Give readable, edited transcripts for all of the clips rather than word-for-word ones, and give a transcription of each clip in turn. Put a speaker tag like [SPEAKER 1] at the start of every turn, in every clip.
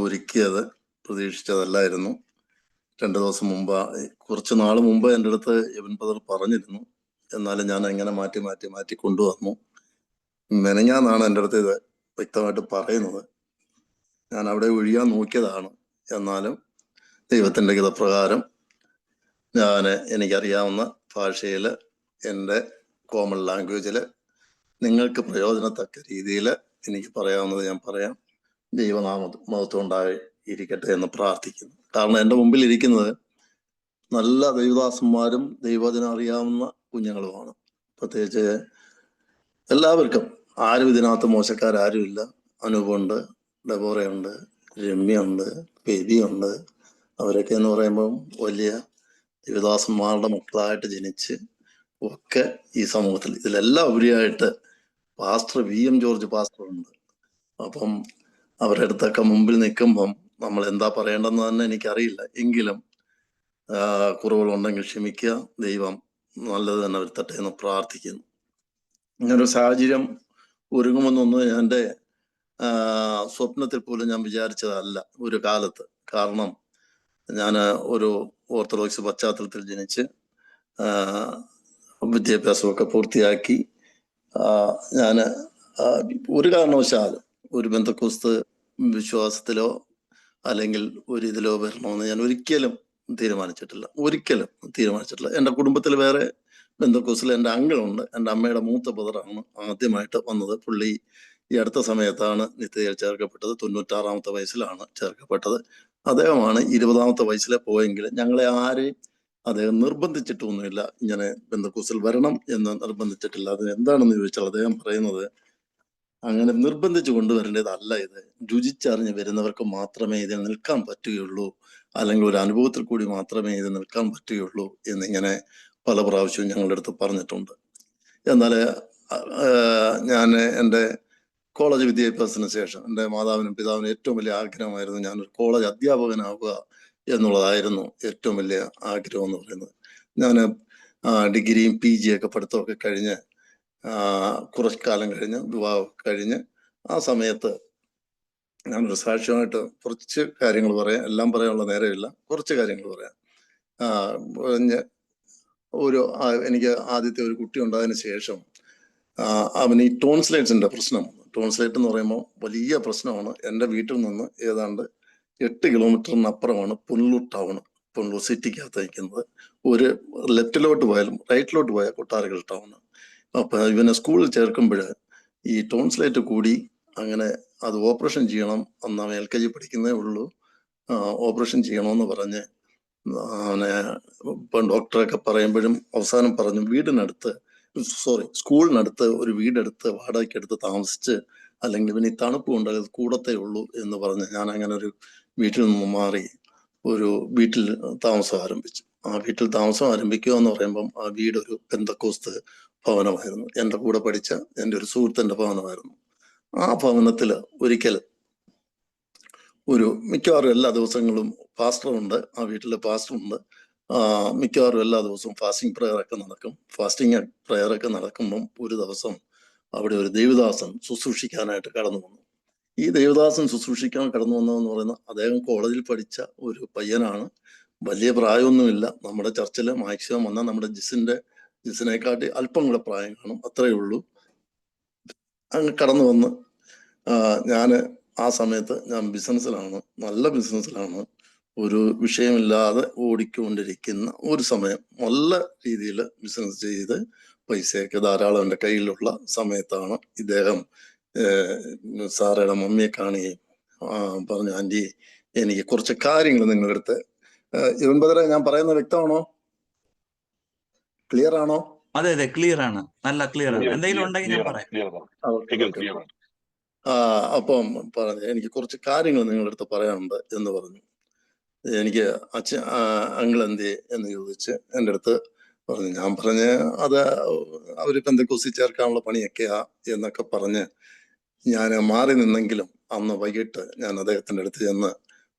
[SPEAKER 1] ഒരുക്കിയത് പ്രതീക്ഷിച്ചതല്ലായിരുന്നു. 2 ദിവസം മുമ്പ്, കുറച്ച് നാൾ മുമ്പ് എൻ്റെ അടുത്ത് എബിൻ ബ്രദർ പറഞ്ഞിരുന്നു. എന്നാലും ഞാൻ എങ്ങനെ മാറ്റി മാറ്റി മാറ്റി കൊണ്ടുവന്നു. മെനഞ്ഞാന്നാണ് എൻ്റെ അടുത്ത് ഇത് വ്യക്തമായിട്ട് പറയുന്നത്. ഞാൻ അവിടെ ഒഴിയാൻ നോക്കിയതാണ്. എന്നാലും ദൈവത്തിൻ്റെ ഹിതപ്രകാരം ഞാൻ എനിക്കറിയാവുന്ന ഭാഷയിൽ, എൻ്റെ കോമൺ ലാംഗ്വേജിൽ നിങ്ങൾക്ക് പ്രയോജനത്തക്ക രീതിയിൽ എനിക്ക് പറയാവുന്നത് ഞാൻ പറയാം. ദൈവമഹത്വം ഉണ്ടായിരിക്കട്ടെ എന്ന് പ്രാർത്ഥിക്കുന്നു. കാരണം എൻ്റെ മുമ്പിൽ ഇരിക്കുന്നത് നല്ല ദൈവദാസന്മാരും ദൈവവചനം അറിയാവുന്ന കുഞ്ഞുങ്ങളുമാണ്. പ്രത്യേകിച്ച് എല്ലാവർക്കും, ആരും ഇതിനകത്ത് മോശക്കാരും അനൂപുണ്ട്, ഡെബോറയുണ്ട്, രമ്യുണ്ട്, ബേബിയുണ്ട്. അവരൊക്കെ എന്ന് പറയുമ്പം വലിയ ദൈവദാസന്മാരുടെ മക്കളായിട്ട് ജനിച്ച് ഒക്കെ ഈ സമൂഹത്തിൽ, ഇതിലെല്ലാം ഉപരിയായിട്ട് പാസ്റ്റർ VM ജോർജ് പാസ്റ്റർ ഉണ്ട്. അപ്പം അവരുടെ അടുത്തൊക്കെ മുമ്പിൽ നിൽക്കുമ്പം നമ്മൾ എന്താ പറയേണ്ടതെന്ന് തന്നെ എനിക്കറിയില്ല. എങ്കിലും കുറവുകളുണ്ടെങ്കിൽ ക്ഷമിക്കുക. ദൈവം നല്ലത് തന്നെ വരുത്തട്ടെ എന്ന് പ്രാർത്ഥിക്കുന്നു. ഇങ്ങനൊരു സാഹചര്യം ഒരുങ്ങുമെന്നൊന്നും എൻ്റെ സ്വപ്നത്തിൽ പോലും ഞാൻ വിചാരിച്ചതല്ല ഒരു കാലത്ത്. കാരണം ഞാൻ ഒരു ഓർത്തഡോക്സ് പശ്ചാത്തലത്തിൽ ജനിച്ച് വിദ്യാഭ്യാസമൊക്കെ പൂർത്തിയാക്കി ഞാൻ ഒരു കാരണവശാലും ഒരു ബന്ധക്കോസ്ത് വിശ്വാസത്തിലോ അല്ലെങ്കിൽ ഒരു ഇതിലോ വരണമെന്ന് ഞാൻ ഒരിക്കലും തീരുമാനിച്ചിട്ടില്ല. എൻ്റെ കുടുംബത്തിൽ വേറെ ബന്ധക്കോസ്തിൽ എൻ്റെ അങ്കിളുണ്ട്. എൻ്റെ അമ്മയുടെ മൂത്ത ബ്രദറാണ് ആദ്യമായിട്ട് വന്നത്. പുള്ളി ഈ അടുത്ത സമയത്താണ് നിത്യതയിൽ ചേർക്കപ്പെട്ടത്. 96-ാമത്തെ വയസ്സിലാണ് ചേർക്കപ്പെട്ടത്. അദ്ദേഹമാണ് 20-ാമത്തെ വയസ്സിലെ പോയെങ്കിൽ ഞങ്ങളെ ആരെയും അദ്ദേഹം നിർബന്ധിച്ചിട്ടൊന്നുമില്ല. ഇങ്ങനെ ബന്ധക്കോസ്തിൽ വരണം എന്ന് നിർബന്ധിച്ചിട്ടില്ല. അത് എന്താണെന്ന് ചോദിച്ചാൽ അദ്ദേഹം പറയുന്നത്, അങ്ങനെ നിർബന്ധിച്ചു കൊണ്ടുവരേണ്ടതല്ല, ഇത് രുചിച്ചറിഞ്ഞ് വരുന്നവർക്ക് മാത്രമേ ഇതിൽ നിൽക്കാൻ പറ്റുകയുള്ളൂ, അല്ലെങ്കിൽ ഒരു അനുഭവത്തിൽ കൂടി മാത്രമേ ഇത് നിൽക്കാൻ പറ്റുകയുള്ളൂ എന്നിങ്ങനെ പല പ്രാവശ്യവും ഞങ്ങളുടെ അടുത്ത് പറഞ്ഞിട്ടുണ്ട്. എന്നാൽ ഞാൻ എൻ്റെ കോളേജ് വിദ്യാഭ്യാസത്തിന് ശേഷം എൻ്റെ മാതാവിനും പിതാവിനും ഏറ്റവും വലിയ ആഗ്രഹമായിരുന്നു ഞാനൊരു കോളേജ് അധ്യാപകനാവുക എന്നുള്ളതായിരുന്നു ഏറ്റവും വലിയ ആഗ്രഹം എന്ന് പറയുന്നത്. ഞാൻ ഡിഗ്രിയും PG ഒക്കെ പഠിത്തമൊക്കെ കഴിഞ്ഞ് കുറച്ച് കാലം കഴിഞ്ഞ് വിവാഹം കഴിഞ്ഞ് ആ സമയത്ത് ഞാനൊരു സാക്ഷ്യമായിട്ട് കുറച്ച് കാര്യങ്ങൾ പറയാം. എല്ലാം പറയാനുള്ള നേരമില്ല, കുറച്ച് കാര്യങ്ങൾ പറയാം. എനിക്ക് ആദ്യത്തെ ഒരു കുട്ടി ഉണ്ടായതിന് ശേഷം അവന് ഈ ടോൺസ്ലേറ്റ്സിന്റെ പ്രശ്നം. ടോൺസ്ലേറ്റ് എന്ന് പറയുമ്പോൾ വലിയ പ്രശ്നമാണ്. എൻ്റെ വീട്ടിൽ നിന്ന് ഏതാണ്ട് 8 കിലോമീറ്ററിനപ്പുറമാണ് പുനലൂർ ടൗൺ, പുനലൂർ സിറ്റിക്കകത്ത് നിൽക്കുന്നത്. ഒരു ലെഫ്റ്റിലോട്ട് പോയാലും റൈറ്റിലോട്ട് പോയാൽ കൊട്ടാരക്കൽ ടൗൺ. അപ്പൊ ഇവനെ സ്കൂളിൽ ചേർക്കുമ്പോൾ ഈ ടോൺസ്ലേറ്റ് കൂടി, അങ്ങനെ അത് ഓപ്പറേഷൻ ചെയ്യണം. അന്ന് LKG പഠിക്കുന്നേ ഉള്ളൂ. ഓപ്പറേഷൻ ചെയ്യണമെന്ന് പറഞ്ഞ് അവനെ ഇപ്പം ഡോക്ടറൊക്കെ പറയുമ്പോഴും അവസാനം പറഞ്ഞു സ്കൂളിനടുത്ത് ഒരു വീടെടുത്ത് വാടകയ്ക്കെടുത്ത് താമസിച്ച്, അല്ലെങ്കിൽ ഇവന് ഈ തണുപ്പ് കൊണ്ട് അത് കൂടത്തേ ഉള്ളൂ എന്ന് പറഞ്ഞ് ഞാൻ അങ്ങനെ ഒരു വീട്ടിൽ നിന്ന് മാറി ഒരു വീട്ടിൽ താമസം ആരംഭിച്ചു. ആ വീട്ടിൽ താമസം ആരംഭിക്കുക എന്ന് പറയുമ്പം ആ വീട് ഒരു പെന്തക്കോസ്ത് ഭവനമായിരുന്നു. എൻ്റെ കൂടെ പഠിച്ച എൻ്റെ ഒരു സുഹൃത്തിൻ്റെ ഭവനമായിരുന്നു. ആ ഭവനത്തിൽ ഒരിക്കൽ മിക്കവാറും എല്ലാ ദിവസങ്ങളും പാസ്റ്ററുണ്ട്, ആ വീട്ടിലെ പാസ്റ്ററുണ്ട്. മിക്കവാറും എല്ലാ ദിവസവും ഫാസ്റ്റിംഗ് പ്രയറൊക്കെ നടക്കുമ്പം ഒരു ദിവസം അവിടെ ഒരു ദേവദാസൻ ശുശ്രൂഷിക്കാനായിട്ട് കടന്നു വന്നു. ഈ ദേവദാസൻ ശുശ്രൂഷിക്കാൻ കടന്നു വന്നതെന്ന് പറയുന്നത് അദ്ദേഹം കോളേജിൽ പഠിച്ച ഒരു പയ്യനാണ്. വലിയ പ്രായമൊന്നുമില്ല. നമ്മുടെ ചർച്ചിൽ മാക്സിമം വന്നാൽ നമ്മുടെ ജിസിനെക്കാട്ടി അല്പം കൂടെ പ്രായം കാണും, അത്രയേ ഉള്ളൂ. അങ്ങ് കടന്നു വന്ന് ആ സമയത്ത് ഞാൻ ബിസിനസ്സിലാണ്, നല്ല ബിസിനസ്സിലാണ്, ഒരു വിഷയമില്ലാതെ ഓടിക്കൊണ്ടിരിക്കുന്ന ഒരു സമയം, നല്ല രീതിയിൽ ബിസിനസ് ചെയ്ത് പൈസയൊക്കെ ധാരാളം എൻ്റെ കയ്യിലുള്ള സമയത്താണ് ഇദ്ദേഹം സാറയുടെ മമ്മിയെ കാണുകയും പറഞ്ഞു, ആൻറ്റി എനിക്ക് കുറച്ച് കാര്യങ്ങൾ നിങ്ങളുടെ അടുത്ത്. ഇവൻ ബദറെ, ഞാൻ പറയുന്നത് വ്യക്തമാണോ? ക്ലിയർ ആണോ?
[SPEAKER 2] അതെ അതെ, ക്ലിയർ ആണ്, നല്ല ക്ലിയർ ആണ്. എന്തെങ്കിലും ഉണ്ടെങ്കിൽ ഞാൻ പറയാം.
[SPEAKER 1] അപ്പം പറഞ്ഞു, എനിക്ക് കുറച്ച് കാര്യങ്ങൾ നിങ്ങളുടെ അടുത്ത് പറയാനുണ്ട് എന്ന് പറഞ്ഞു. എനിക്ക് അങ്കിൾ എന്തി എന്ന് ചോദിച്ച് എൻ്റെ അടുത്ത് പറഞ്ഞു. ഞാൻ പറഞ്ഞ് അത് അവർ പെന്തക്കോസ്തി ചേർക്കാനുള്ള പണിയൊക്കെയാ എന്നൊക്കെ പറഞ്ഞ് ഞാൻ മാറി നിന്നെങ്കിലും അന്ന് വൈകിട്ട് ഞാൻ അദ്ദേഹത്തിൻ്റെ അടുത്ത് ചെന്ന്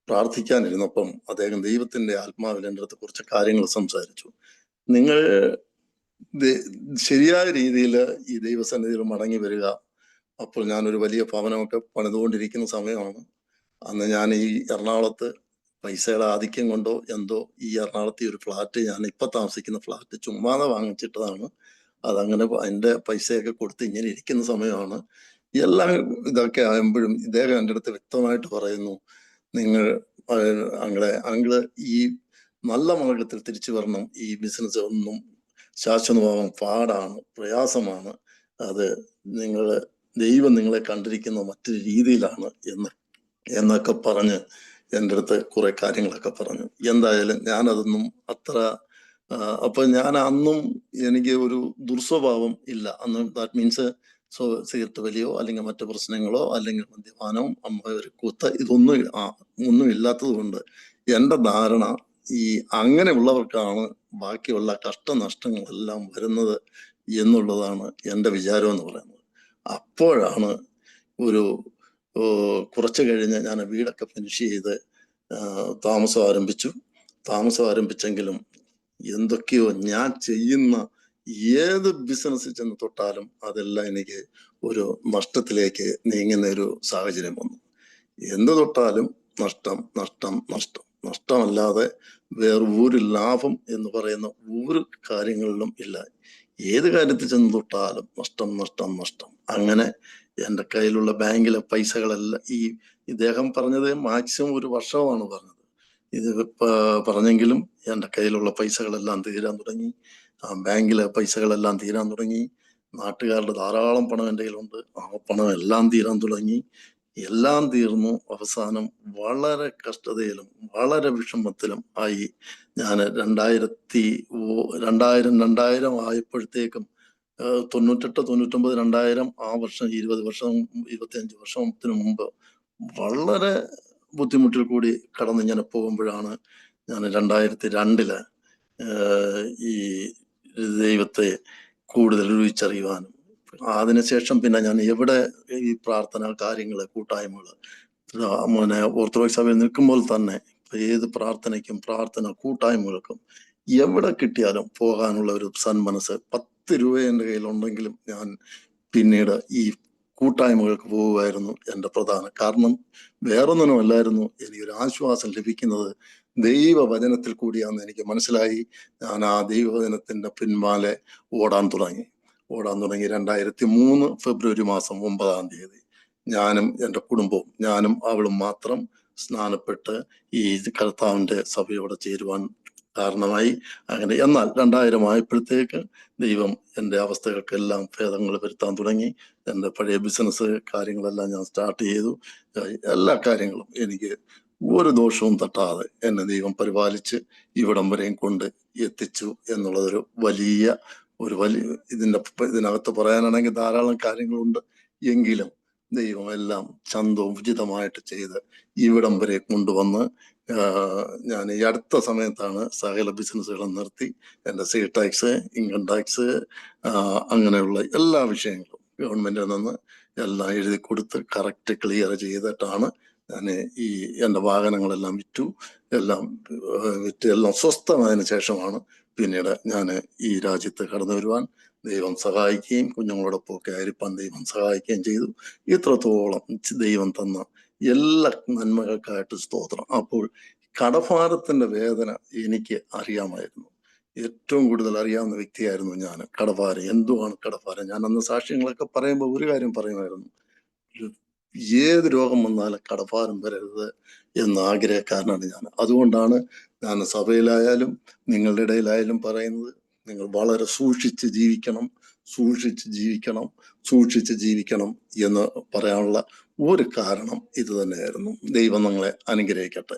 [SPEAKER 1] പ്രാർത്ഥിക്കാനിരുന്നപ്പം അദ്ദേഹം ദൈവത്തിൻ്റെ ആത്മാവിൽ എൻ്റെ അടുത്ത് കുറച്ച് കാര്യങ്ങൾ സംസാരിച്ചു. നിങ്ങൾ ശരിയായ രീതിയിൽ ഈ ദൈവസന്നിധിയിൽ മടങ്ങി വരിക. അപ്പോൾ ഞാനൊരു വലിയ ഭവനമൊക്കെ പണിതുകൊണ്ടിരിക്കുന്ന സമയമാണ്. അന്ന് ഞാൻ ഈ എറണാകുളത്ത് പൈസയുടെ ആധിക്യം കൊണ്ടോ എന്തോ ഈ എറണാകുളത്ത് ഈ ഒരു ഫ്ലാറ്റ്, ഞാൻ ഇപ്പൊ താമസിക്കുന്ന ഫ്ലാറ്റ് ചുമ്മാതെ വാങ്ങിച്ചിട്ടതാണ്. അതങ്ങനെ അതിന്റെ പൈസയൊക്കെ കൊടുത്ത് ഇങ്ങനെ ഇരിക്കുന്ന സമയമാണ് എല്ലാം ഇതൊക്കെ ആകുമ്പോഴും ഇദ്ദേഹം എൻ്റെ അടുത്ത് വ്യക്തമായിട്ട് പറയുന്നു, നിങ്ങൾ അങ്കിള് ഈ നല്ല മാർഗത്തിൽ തിരിച്ചു വരണം, ഈ ബിസിനസ് ഒന്നും ശാശ്വതമാവാൻ പാടാണ്, പ്രയാസമാണ്, അത് ദൈവം നിങ്ങളെ കണ്ടിരിക്കുന്ന മറ്റൊരു രീതിയിലാണ് എന്നൊക്കെ പറഞ്ഞ് എൻ്റെ അടുത്ത് കുറെ കാര്യങ്ങളൊക്കെ പറഞ്ഞു. എന്തായാലും ഞാനതൊന്നും അത്ര അപ്പൊ ഞാൻ അന്നും എനിക്ക് ഒരു ദുർസ്വഭാവം ഇല്ല അന്ന്. ദാറ്റ് മീൻസ് സിഗരറ്റ് വലിയോ അല്ലെങ്കിൽ മറ്റു പ്രശ്നങ്ങളോ അല്ലെങ്കിൽ മദ്യപാനവും ഒരു കുത്ത ഒന്നും ഇല്ലാത്തത് കൊണ്ട് എൻ്റെ ധാരണ ഈ അങ്ങനെയുള്ളവർക്കാണ് ബാക്കിയുള്ള കഷ്ടനഷ്ടങ്ങളെല്ലാം വരുന്നത് എന്നുള്ളതാണ് എൻ്റെ വിചാരം എന്ന് പറയുന്നത്. അപ്പോഴാണ് ഒരു കുറച്ച് കഴിഞ്ഞ് ഞാൻ വീടൊക്കെ ഫിനിഷ് ചെയ്ത് താമസം ആരംഭിച്ചെങ്കിലും എന്തൊക്കെയോ ഞാൻ ചെയ്യുന്ന ഏത് ബിസിനസ് ചെന്ന് തൊട്ടാലും അതെല്ലാം എനിക്ക് ഒരു നഷ്ടത്തിലേക്ക് നീങ്ങുന്ന ഒരു സാഹചര്യം വന്നു. എന്ത് തൊട്ടാലും നഷ്ടമല്ലാതെ വേറെ ഒരു ലാഭം എന്ന് പറയുന്ന ഒരു കാര്യങ്ങളിലും ഇല്ല. ഏത് കാര്യത്തിൽ ചെന്ന് തൊട്ടാലും നഷ്ടം. അങ്ങനെ എൻ്റെ കയ്യിലുള്ള ബാങ്കിലെ പൈസകളെല്ലാം ഇദ്ദേഹം പറഞ്ഞത് മാക്സിമം ഒരു വർഷമാണ് പറഞ്ഞത്. ഇത് പറഞ്ഞെങ്കിലും എൻ്റെ കയ്യിലുള്ള പൈസകളെല്ലാം തീരാൻ തുടങ്ങി, ബാങ്കിലെ പൈസകളെല്ലാം തീരാൻ തുടങ്ങി, നാട്ടുകാരുടെ ധാരാളം പണം എൻ്റെ കയ്യിലുണ്ട്, ആ പണം എല്ലാം തീരാൻ തുടങ്ങി. എല്ലാം തീർന്നു. അവസാനം വളരെ കഷ്ടതയിലും വളരെ വിഷമത്തിലും ആയി. ഞാൻ 2000 ആയപ്പോഴത്തേക്കും 98, 99, 2000 ആ വർഷം 25 വർഷത്തിന് മുമ്പ് വളരെ ബുദ്ധിമുട്ടിൽ കൂടി കടന്ന് ഇങ്ങനെ പോകുമ്പോഴാണ് ഞാൻ 2002 ഈ ദൈവത്തെ കൂടുതൽ രുചിച്ചറിയുവാനും, അതിനുശേഷം പിന്നെ ഞാൻ എവിടെ ഈ പ്രാർത്ഥന കാര്യങ്ങള് കൂട്ടായ്മകള് ഓർത്തഡോക്സ് സഭയിൽ നിൽക്കുമ്പോൾ തന്നെ ഏത് പ്രാർത്ഥന കൂട്ടായ്മകൾക്കും എവിടെ കിട്ടിയാലും പോകാനുള്ള ഒരു സന്മനസ്, 10 രൂപ എൻ്റെ കയ്യിലുണ്ടെങ്കിലും ഞാൻ പിന്നീട് ഈ കൂട്ടായ്മകൾക്ക് പോകുമായിരുന്നു. എൻ്റെ പ്രധാന കാരണം വേറൊന്നിനും അല്ലായിരുന്നു, എനിക്കൊരു ആശ്വാസം ലഭിക്കുന്നത് ദൈവവചനത്തിൽ കൂടിയാണെന്ന് എനിക്ക് മനസ്സിലായി. ഞാൻ ആ ദൈവവചനത്തിന്റെ പിൻമാലെ ഓടാൻ തുടങ്ങി 2003 ഫെബ്രുവരി മാസം 9-ാം തീയതി ഞാനും എൻ്റെ കുടുംബവും, ഞാനും അവളും മാത്രം സ്നാനപ്പെട്ട് ഈ കർത്താവിന്റെ സഭയോടെ ചേരുവാൻ കാരണമായി. അങ്ങനെ എന്നാൽ 2000 ആയപ്പോഴത്തേക്ക് ദൈവം എൻ്റെ അവസ്ഥകൾക്കെല്ലാം ഭേദങ്ങൾ വരുത്താൻ തുടങ്ങി. എൻ്റെ പഴയ ബിസിനസ് കാര്യങ്ങളെല്ലാം ഞാൻ സ്റ്റാർട്ട് ചെയ്തു. എല്ലാ കാര്യങ്ങളും എനിക്ക് ഒരു ദോഷവും തട്ടാതെ എന്നെ ദൈവം പരിപാലിച്ച് ഇവിടം വരെയും കൊണ്ട് എത്തിച്ചു എന്നുള്ളതൊരു വലിയ ഇതിനകത്ത് പറയാനാണെങ്കിൽ ധാരാളം കാര്യങ്ങളുണ്ട്. എങ്കിലും ദൈവം എല്ലാം ചന്തവും ഉചിതമായിട്ട് ചെയ്ത് ഇവിടം വരെ കൊണ്ടുവന്ന് ഞാൻ ഈ അടുത്ത സമയത്താണ് സകല ബിസിനസ്സുകളും നിർത്തി എൻ്റെ സെയിൽ ടാക്സ്, ഇൻകം ടാക്സ്, അങ്ങനെയുള്ള എല്ലാ വിഷയങ്ങളും ഗവൺമെന്റിൽ നിന്ന് എല്ലാം എഴുതി കൊടുത്ത് കറക്റ്റ് ക്ലിയർ ചെയ്തിട്ടാണ് ഞാൻ എൻ്റെ വാഹനങ്ങളെല്ലാം വിറ്റ് എല്ലാം സ്വസ്ഥമായതിനു ശേഷമാണ് പിന്നീട് ഞാൻ ഈ രാജ്യത്ത് കടന്നു വരുവാൻ ദൈവം സഹായിക്കുകയും കുഞ്ഞുങ്ങളോടൊപ്പമൊക്കെ ആയിരിക്കാൻ ദൈവം സഹായിക്കുകയും ചെയ്തു. ഇത്രത്തോളം ദൈവം തന്ന എല്ലാ നന്മകൾക്കായിട്ട് സ്തോത്രം. അപ്പോൾ കടഭാരത്തിന്റെ വേദന എനിക്ക് അറിയാമായിരുന്നു. ഏറ്റവും കൂടുതൽ അറിയാവുന്ന വ്യക്തിയായിരുന്നു ഞാൻ. കടഭാരം, എന്തുവാണ് കടഭാരം? ഞാൻ അന്ന് സാക്ഷ്യങ്ങളൊക്കെ പറയുമ്പോൾ ഒരു കാര്യം പറയുമായിരുന്നു, ഏത് രോഗം വന്നാലും കടഭാരം വരരുത് എന്ന ആഗ്രഹക്കാരനാണ് ഞാൻ. അതുകൊണ്ടാണ് ഞാൻ സഭയിലായാലും നിങ്ങളുടെ ഇടയിലായാലും പറയുന്നത്, നിങ്ങൾ വളരെ സൂക്ഷിച്ച് ജീവിക്കണം എന്ന് പറയാനുള്ള ഒരു കാരണം ഇത് തന്നെയായിരുന്നു. ദൈവം നിങ്ങളെ അനുഗ്രഹിക്കട്ടെ.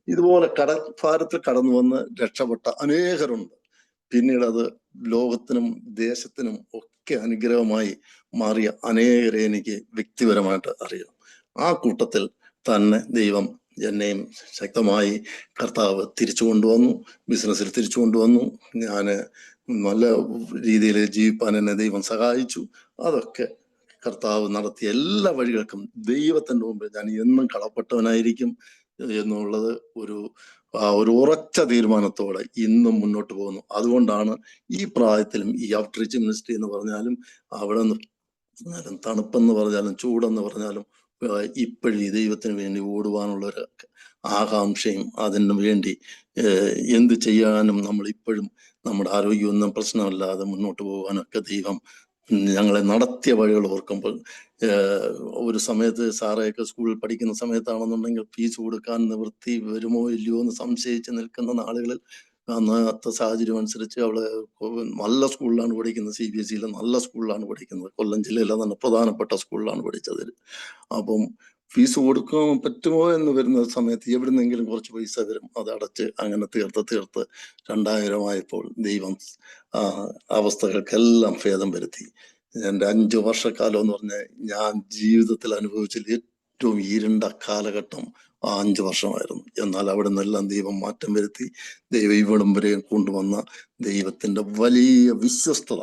[SPEAKER 1] ഇതുപോലെ കടഭാരത്തിൽ കടന്നു വന്ന് രക്ഷപ്പെട്ട അനേകരുണ്ട്. പിന്നീട് അത് ലോകത്തിനും ദേശത്തിനും ഒക്കെ അനുഗ്രഹമായി മാറിയ അനേകരെ എനിക്ക് വ്യക്തിപരമായിട്ട് അറിയാം. ആ കൂട്ടത്തിൽ തന്നെ ദൈവം എന്നെയും ശക്തമായി കർത്താവ് തിരിച്ചു കൊണ്ടുവന്നു, ബിസിനസ്സിൽ തിരിച്ചു കൊണ്ടുവന്നു. ഞാൻ നല്ല രീതിയിൽ ജീവിപ്പാൻ എന്നെ ദൈവം സഹായിച്ചു. അതൊക്കെ കർത്താവ് നടത്തിയ എല്ലാ വഴികൾക്കും ദൈവത്തിന്റെ മുമ്പിൽ ഞാൻ എന്നും കടപ്പെട്ടവനായിരിക്കും എന്നുള്ളത് ഒരു ഉറച്ച തീരുമാനത്തോടെ ഇന്നും മുന്നോട്ട് പോകുന്നു. അതുകൊണ്ടാണ് ഈ പ്രായത്തിലും ഈ ഔട്ട്റീച്ച് മിനിസ്ട്രി എന്ന് പറഞ്ഞാലും, അവിടെ നിന്ന് തണുപ്പെന്ന് പറഞ്ഞാലും ചൂടെന്ന് പറഞ്ഞാലും ഇപ്പോഴും ഈ ദൈവത്തിന് വേണ്ടി ഓടുവാനുള്ളൊരു ആകാംക്ഷയും അതിനു വേണ്ടി എന്ത് ചെയ്യാനും നമ്മൾ ഇപ്പോഴും നമ്മുടെ ആരോഗ്യമൊന്നും പ്രശ്നമില്ലാതെ മുന്നോട്ട് പോകാനൊക്കെ ദൈവം ഞങ്ങളെ നടത്തിയ വഴികൾ ഓർക്കുമ്പോൾ ഒരു സമയത്ത് സാറയൊക്കെ സ്കൂളിൽ പഠിക്കുന്ന സമയത്താണെന്നുണ്ടെങ്കിൽ ഫീസ് കൊടുക്കാൻ നിവൃത്തി വരുമോ ഇല്ലയോ എന്ന് സംശയിച്ച് നിൽക്കുന്ന നാളുകളിൽ അന്നത്തെ സാഹചര്യം അനുസരിച്ച് അവള് നല്ല സ്കൂളിലാണ് പഠിക്കുന്നത്, CBSE നല്ല സ്കൂളിലാണ് പഠിക്കുന്നത്, കൊല്ലം ജില്ലയിലെ തന്നെ പ്രധാനപ്പെട്ട സ്കൂളിലാണ് പഠിച്ചത്. അപ്പം ഫീസ് കൊടുക്കാൻ പറ്റുമോ എന്ന് വരുന്ന സമയത്ത് എവിടുന്നെങ്കിലും കുറച്ച് പൈസ വരും, അത് അടച്ച് അങ്ങനെ തീർത്ത് 2000 ആയപ്പോൾ ദൈവം അവസ്ഥകൾക്കെല്ലാം ഭേദം വരുത്തി. എൻ്റെ 5 വർഷക്കാലം എന്ന് പറഞ്ഞാൽ ഞാൻ ജീവിതത്തിൽ അനുഭവിച്ചതിൽ ഏറ്റവും ഇരുണ്ട കാലഘട്ടം ആ 5 വർഷമായിരുന്നു. എന്നാൽ അവിടെ നിന്നെല്ലാം ദൈവം മാറ്റം വരുത്തി. ദൈവം ഇവിടം വരെ കൊണ്ടുവന്ന ദൈവത്തിന്റെ വലിയ വിശ്വസ്തത,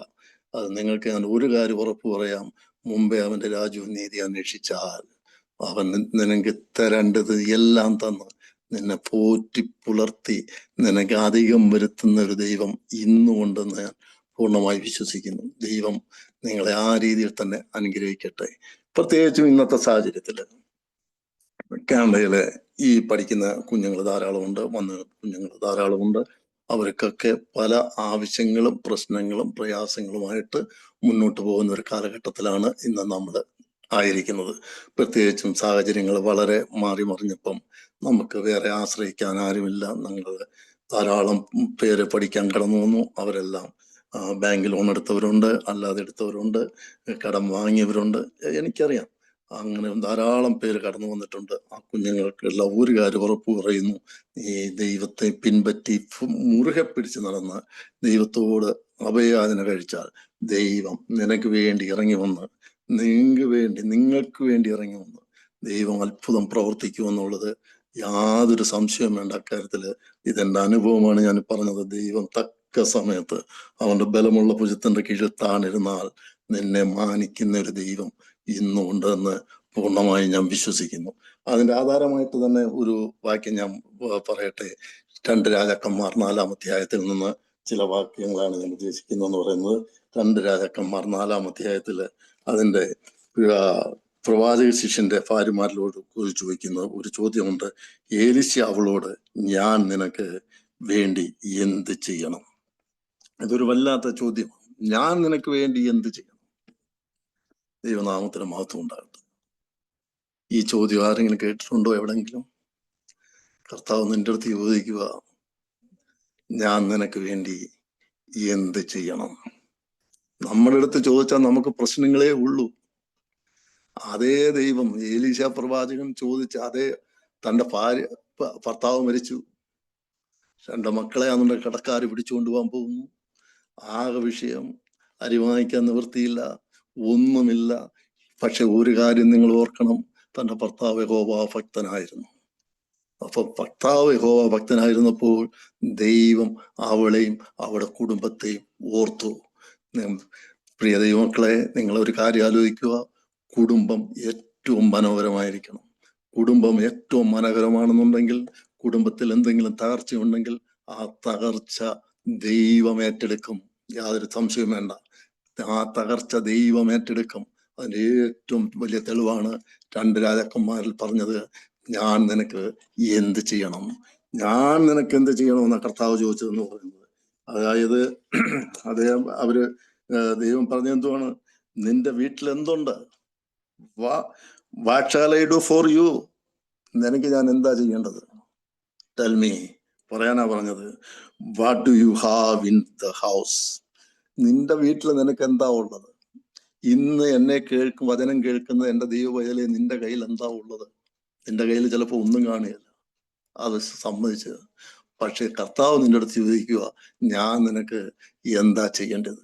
[SPEAKER 1] അത് നിങ്ങൾക്ക് ഞാൻ ഒരു കാര്യം ഉറപ്പ് പറയാം, മുമ്പേ അവന്റെ രാജ്യവും നീതി അന്വേഷിച്ചാൽ അവൻ നിനക്ക് തരേണ്ടത് എല്ലാം തന്ന് നിന്നെ പോറ്റി പുലർത്തി നിനക്ക് അധികം വരുത്തുന്ന ഒരു ദൈവം ഇന്നുകൊണ്ടെന്ന് ഞാൻ പൂർണ്ണമായി വിശ്വസിക്കുന്നു. ദൈവം നിങ്ങളെ ആ രീതിയിൽ തന്നെ അനുഗ്രഹിക്കട്ടെ. പ്രത്യേകിച്ചും ഇന്നത്തെ സാഹചര്യത്തില് കാനഡയിലെ ഈ പഠിക്കുന്ന കുഞ്ഞുങ്ങൾ ധാരാളമുണ്ട്, കുഞ്ഞുങ്ങൾ ധാരാളമുണ്ട്. അവർക്കൊക്കെ പല ആവശ്യങ്ങളും പ്രശ്നങ്ങളും പ്രയാസങ്ങളുമായിട്ട് മുന്നോട്ട് പോകുന്ന ഒരു കാലഘട്ടത്തിലാണ് ഇന്ന് നമ്മൾ ആയിരിക്കുന്നത്. പ്രത്യേകിച്ചും സാഹചര്യങ്ങൾ വളരെ മാറി മറിഞ്ഞപ്പം നമുക്ക് വേറെ ആശ്രയിക്കാൻ ആരുമില്ല. ഞങ്ങൾ ധാരാളം പേര് പഠിക്കാൻ കടന്നു വന്നു. അവരെല്ലാം ബാങ്ക് ലോൺ എടുത്തവരുണ്ട്, അല്ലാതെ എടുത്തവരുണ്ട്, കടം വാങ്ങിയവരുണ്ട്. എനിക്കറിയാം അങ്ങനെ ധാരാളം പേര് കടന്നു വന്നിട്ടുണ്ട്. ആ കുഞ്ഞുങ്ങൾക്കെല്ലാം ഒരു കാര്യം ഉറപ്പ് പറയുന്നു, ഈ ദൈവത്തെ പിൻപറ്റി മുറുകെ പിടിച്ച് നടന്ന് ദൈവത്തോട് അഭയാചന കഴിച്ചാൽ ദൈവം നിനക്ക് വേണ്ടി ഇറങ്ങി വന്ന് നിങ്ങൾക്ക് വേണ്ടി ഇറങ്ങി വന്ന് ദൈവം അത്ഭുതം പ്രവർത്തിക്കുമെന്നുള്ളത് യാതൊരു സംശയവും വേണ്ട. അക്കാര്യത്തില് ഇതെന്റെ അനുഭവമാണ് ഞാൻ പറഞ്ഞത്. ദൈവം തക്ക സമയത്ത് അവന്റെ ബലമുള്ള ഭുജത്തിന്റെ കീഴിൽ താണിരുന്നാൽ നിന്നെ മാനിക്കുന്ന ഒരു ദൈവം ഇന്നുണ്ടെന്ന് പൂർണ്ണമായും ഞാൻ വിശ്വസിക്കുന്നു. അതിന്റെ ആധാരമായിട്ട് തന്നെ ഒരു വാക്യം ഞാൻ പറയട്ടെ. 2 രാജാക്കന്മാർ 4-ാം അധ്യായത്തിൽ നിന്ന് ചില വാക്യങ്ങളാണ് ഞാൻ ഉദ്ദേശിക്കുന്നതെന്ന് പറയുന്നത്. 2 രാജാക്കന്മാർ 4-ാം അധ്യായത്തില് അതിന്റെ പ്രവാചക ശിഷ്യന്റെ ഭാര്യമാരിലോട് ചോദിക്കുന്ന ഒരു ചോദ്യമുണ്ട്. ഏലീശ അവളോട്, ഞാൻ നിനക്ക് വേണ്ടി എന്ത് ചെയ്യണം? ഇതൊരു വല്ലാത്ത ചോദ്യം. ഞാൻ നിനക്ക് വേണ്ടി എന്ത് ചെയ്യണം? ദൈവനാമത്തിന് മഹത്വം ഉണ്ടാകട്ടെ. ഈ ചോദ്യം ആരെങ്കിലും കേട്ടിട്ടുണ്ടോ എവിടെങ്കിലും? കർത്താവ് നിന്റെ അടുത്ത് ചോദിക്കുക, ഞാൻ നിനക്ക് വേണ്ടി എന്ത് ചെയ്യണം? നമ്മുടെ അടുത്ത് ചോദിച്ചാൽ നമുക്ക് പ്രശ്നങ്ങളേ ഉള്ളൂ. അതേ ദൈവം ഏലീശ പ്രവാചകൻ ചോദിച്ച അതേ, തന്റെ ഭർത്താവ് മരിച്ചു, 2 മക്കളെ അവന്റെ കടക്കാര് പിടിച്ചുകൊണ്ട് പോകാൻ പോകുന്നു, ആകെ വിഷയം, അരി വാങ്ങിക്കാൻ നിവൃത്തിയില്ല, ഒന്നുമില്ല. പക്ഷെ ഒരു കാര്യം നിങ്ങൾ ഓർക്കണം, തന്റെ ഭർത്താവ് യഹോവ ഭക്തനായിരുന്നു. അപ്പൊ ഭർത്താവ് യഹോവ ഭക്തനായിരുന്നപ്പോൾ ദൈവം അവളെയും അവളുടെ കുടുംബത്തെയും ഓർത്തു. പ്രിയ ദൈവമക്കളെ, നിങ്ങൾ ഒരു കാര്യം ആലോചിക്കുക, കുടുംബം ഏറ്റവും മനോഹരമായിരിക്കണം. കുടുംബം ഏറ്റവും മനോഹരമാണെന്നുണ്ടെങ്കിൽ, കുടുംബത്തിൽ എന്തെങ്കിലും തകർച്ചയുണ്ടെങ്കിൽ ആ തകർച്ച ദൈവം ഏറ്റെടുക്കും, യാതൊരു സംശയവും വേണ്ട. ആ തകർച്ച ദൈവം ഏറ്റെടുക്കും. അതിന്റെ ഏറ്റവും വലിയ തെളിവാണ് 2 രാജാക്കന്മാരിൽ പറഞ്ഞത്, ഞാൻ നിനക്ക് എന്ത് ചെയ്യണം? ഞാൻ നിനക്ക് എന്ത് ചെയ്യണമെന്ന കർത്താവ് ചോദിച്ചതെന്ന് പറയുന്നത്. അതായത് ദൈവം പറഞ്ഞ എന്തുവാണ്? നിന്റെ വീട്ടിൽ എന്തുണ്ട്? What shall I do for you? നിനക്ക് ഞാൻ എന്താ ചെയ്യേണ്ടത്? Tell me. പറയാനാ പറഞ്ഞത്. What do you have in the house? നിന്റെ വീട്ടിൽ നിനക്ക് എന്താ ഉള്ളത്? ഇന്ന് എന്നെ വചനം കേൾക്കുന്ന എന്റെ ദൈവവചലെ, നിന്റെ കയ്യിൽ എന്താ ഉള്ളത്? നിന്റെ കയ്യിൽ ചിലപ്പോൾ ഒന്നും കാണുകയില്ല, അത് സമ്മതിച്ച്. പക്ഷെ കർത്താവ് നിന്റെ അടുത്ത് ചോദിക്കുക, ഞാൻ നിനക്ക് എന്താ ചെയ്യേണ്ടത്?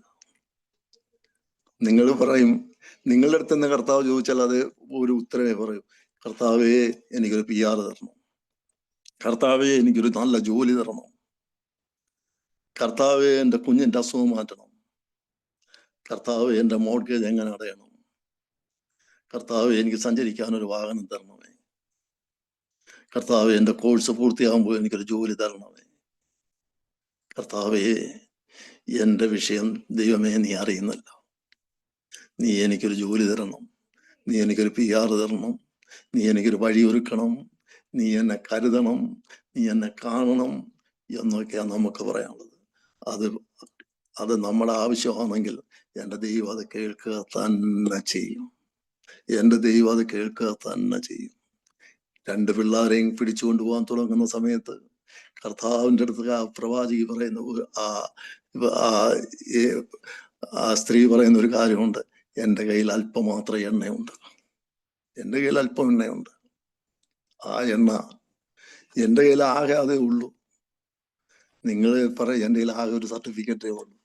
[SPEAKER 1] നിങ്ങൾ പറയും, നിങ്ങളുടെ അടുത്ത് തന്നെ കർത്താവ് ചോദിച്ചാൽ അത് ഒരു ഉത്തരവേ പറയൂ, കർത്താവേ എനിക്കൊരു PR തരണം, കർത്താവേ എനിക്കൊരു നല്ല ജോലി തരണം, കർത്താവേ എൻ്റെ കുഞ്ഞിന്റെ അസുഖം മാറ്റണം, കർത്താവേ എൻ്റെ മോർഗേജ് എങ്ങനെ അടയണം, കർത്താവേ എനിക്ക് സഞ്ചരിക്കാൻ ഒരു വാഹനം തരണമേ, കർത്താവേ എൻ്റെ കോഴ്സ് പൂർത്തിയാകുമ്പോൾ എനിക്കൊരു ജോലി തരണമേ, കർത്താവേ എൻ്റെ വിഷയം ദൈവമേ നീ അറിയുന്നല്ലോ, നീ എനിക്കൊരു ജോലി തരണം, നീ എനിക്കൊരു PR തരണം, നീ എനിക്കൊരു വഴി ഒരുക്കണം, നീ എന്നെ കരുതണം, നീ എന്നെ കാണണം എന്നൊക്കെയാണ് നമുക്ക് പറയാനുള്ളത്. അത് അത് നമ്മുടെ ആവശ്യമാണെങ്കിൽ എൻ്റെ ദൈവം അത് കേൾക്കുക തന്നെ ചെയ്യും. എൻ്റെ ദൈവം അത് കേൾക്കുക തന്നെ ചെയ്യും. 2 പിള്ളേരെയും പിടിച്ചുകൊണ്ട് പോകാൻ തുടങ്ങുന്ന സമയത്ത് കർത്താവിൻ്റെ അടുത്ത് ആ പ്രവാചകി പറയുന്ന ആ സ്ത്രീ പറയുന്ന ഒരു കാര്യമുണ്ട്, എൻ്റെ കയ്യിൽ അല്പം മാത്രമേ എണ്ണയുണ്ട്, എൻ്റെ കയ്യിൽ അല്പം എണ്ണയുണ്ട്. ആ എണ്ണ എൻ്റെ കയ്യിൽ ആകെ അതേ ഉള്ളൂ. നിങ്ങൾ പറയും എൻ്റെ കയ്യിൽ ആകെ ഒരു സർട്ടിഫിക്കറ്റേ ഉള്ളൂ,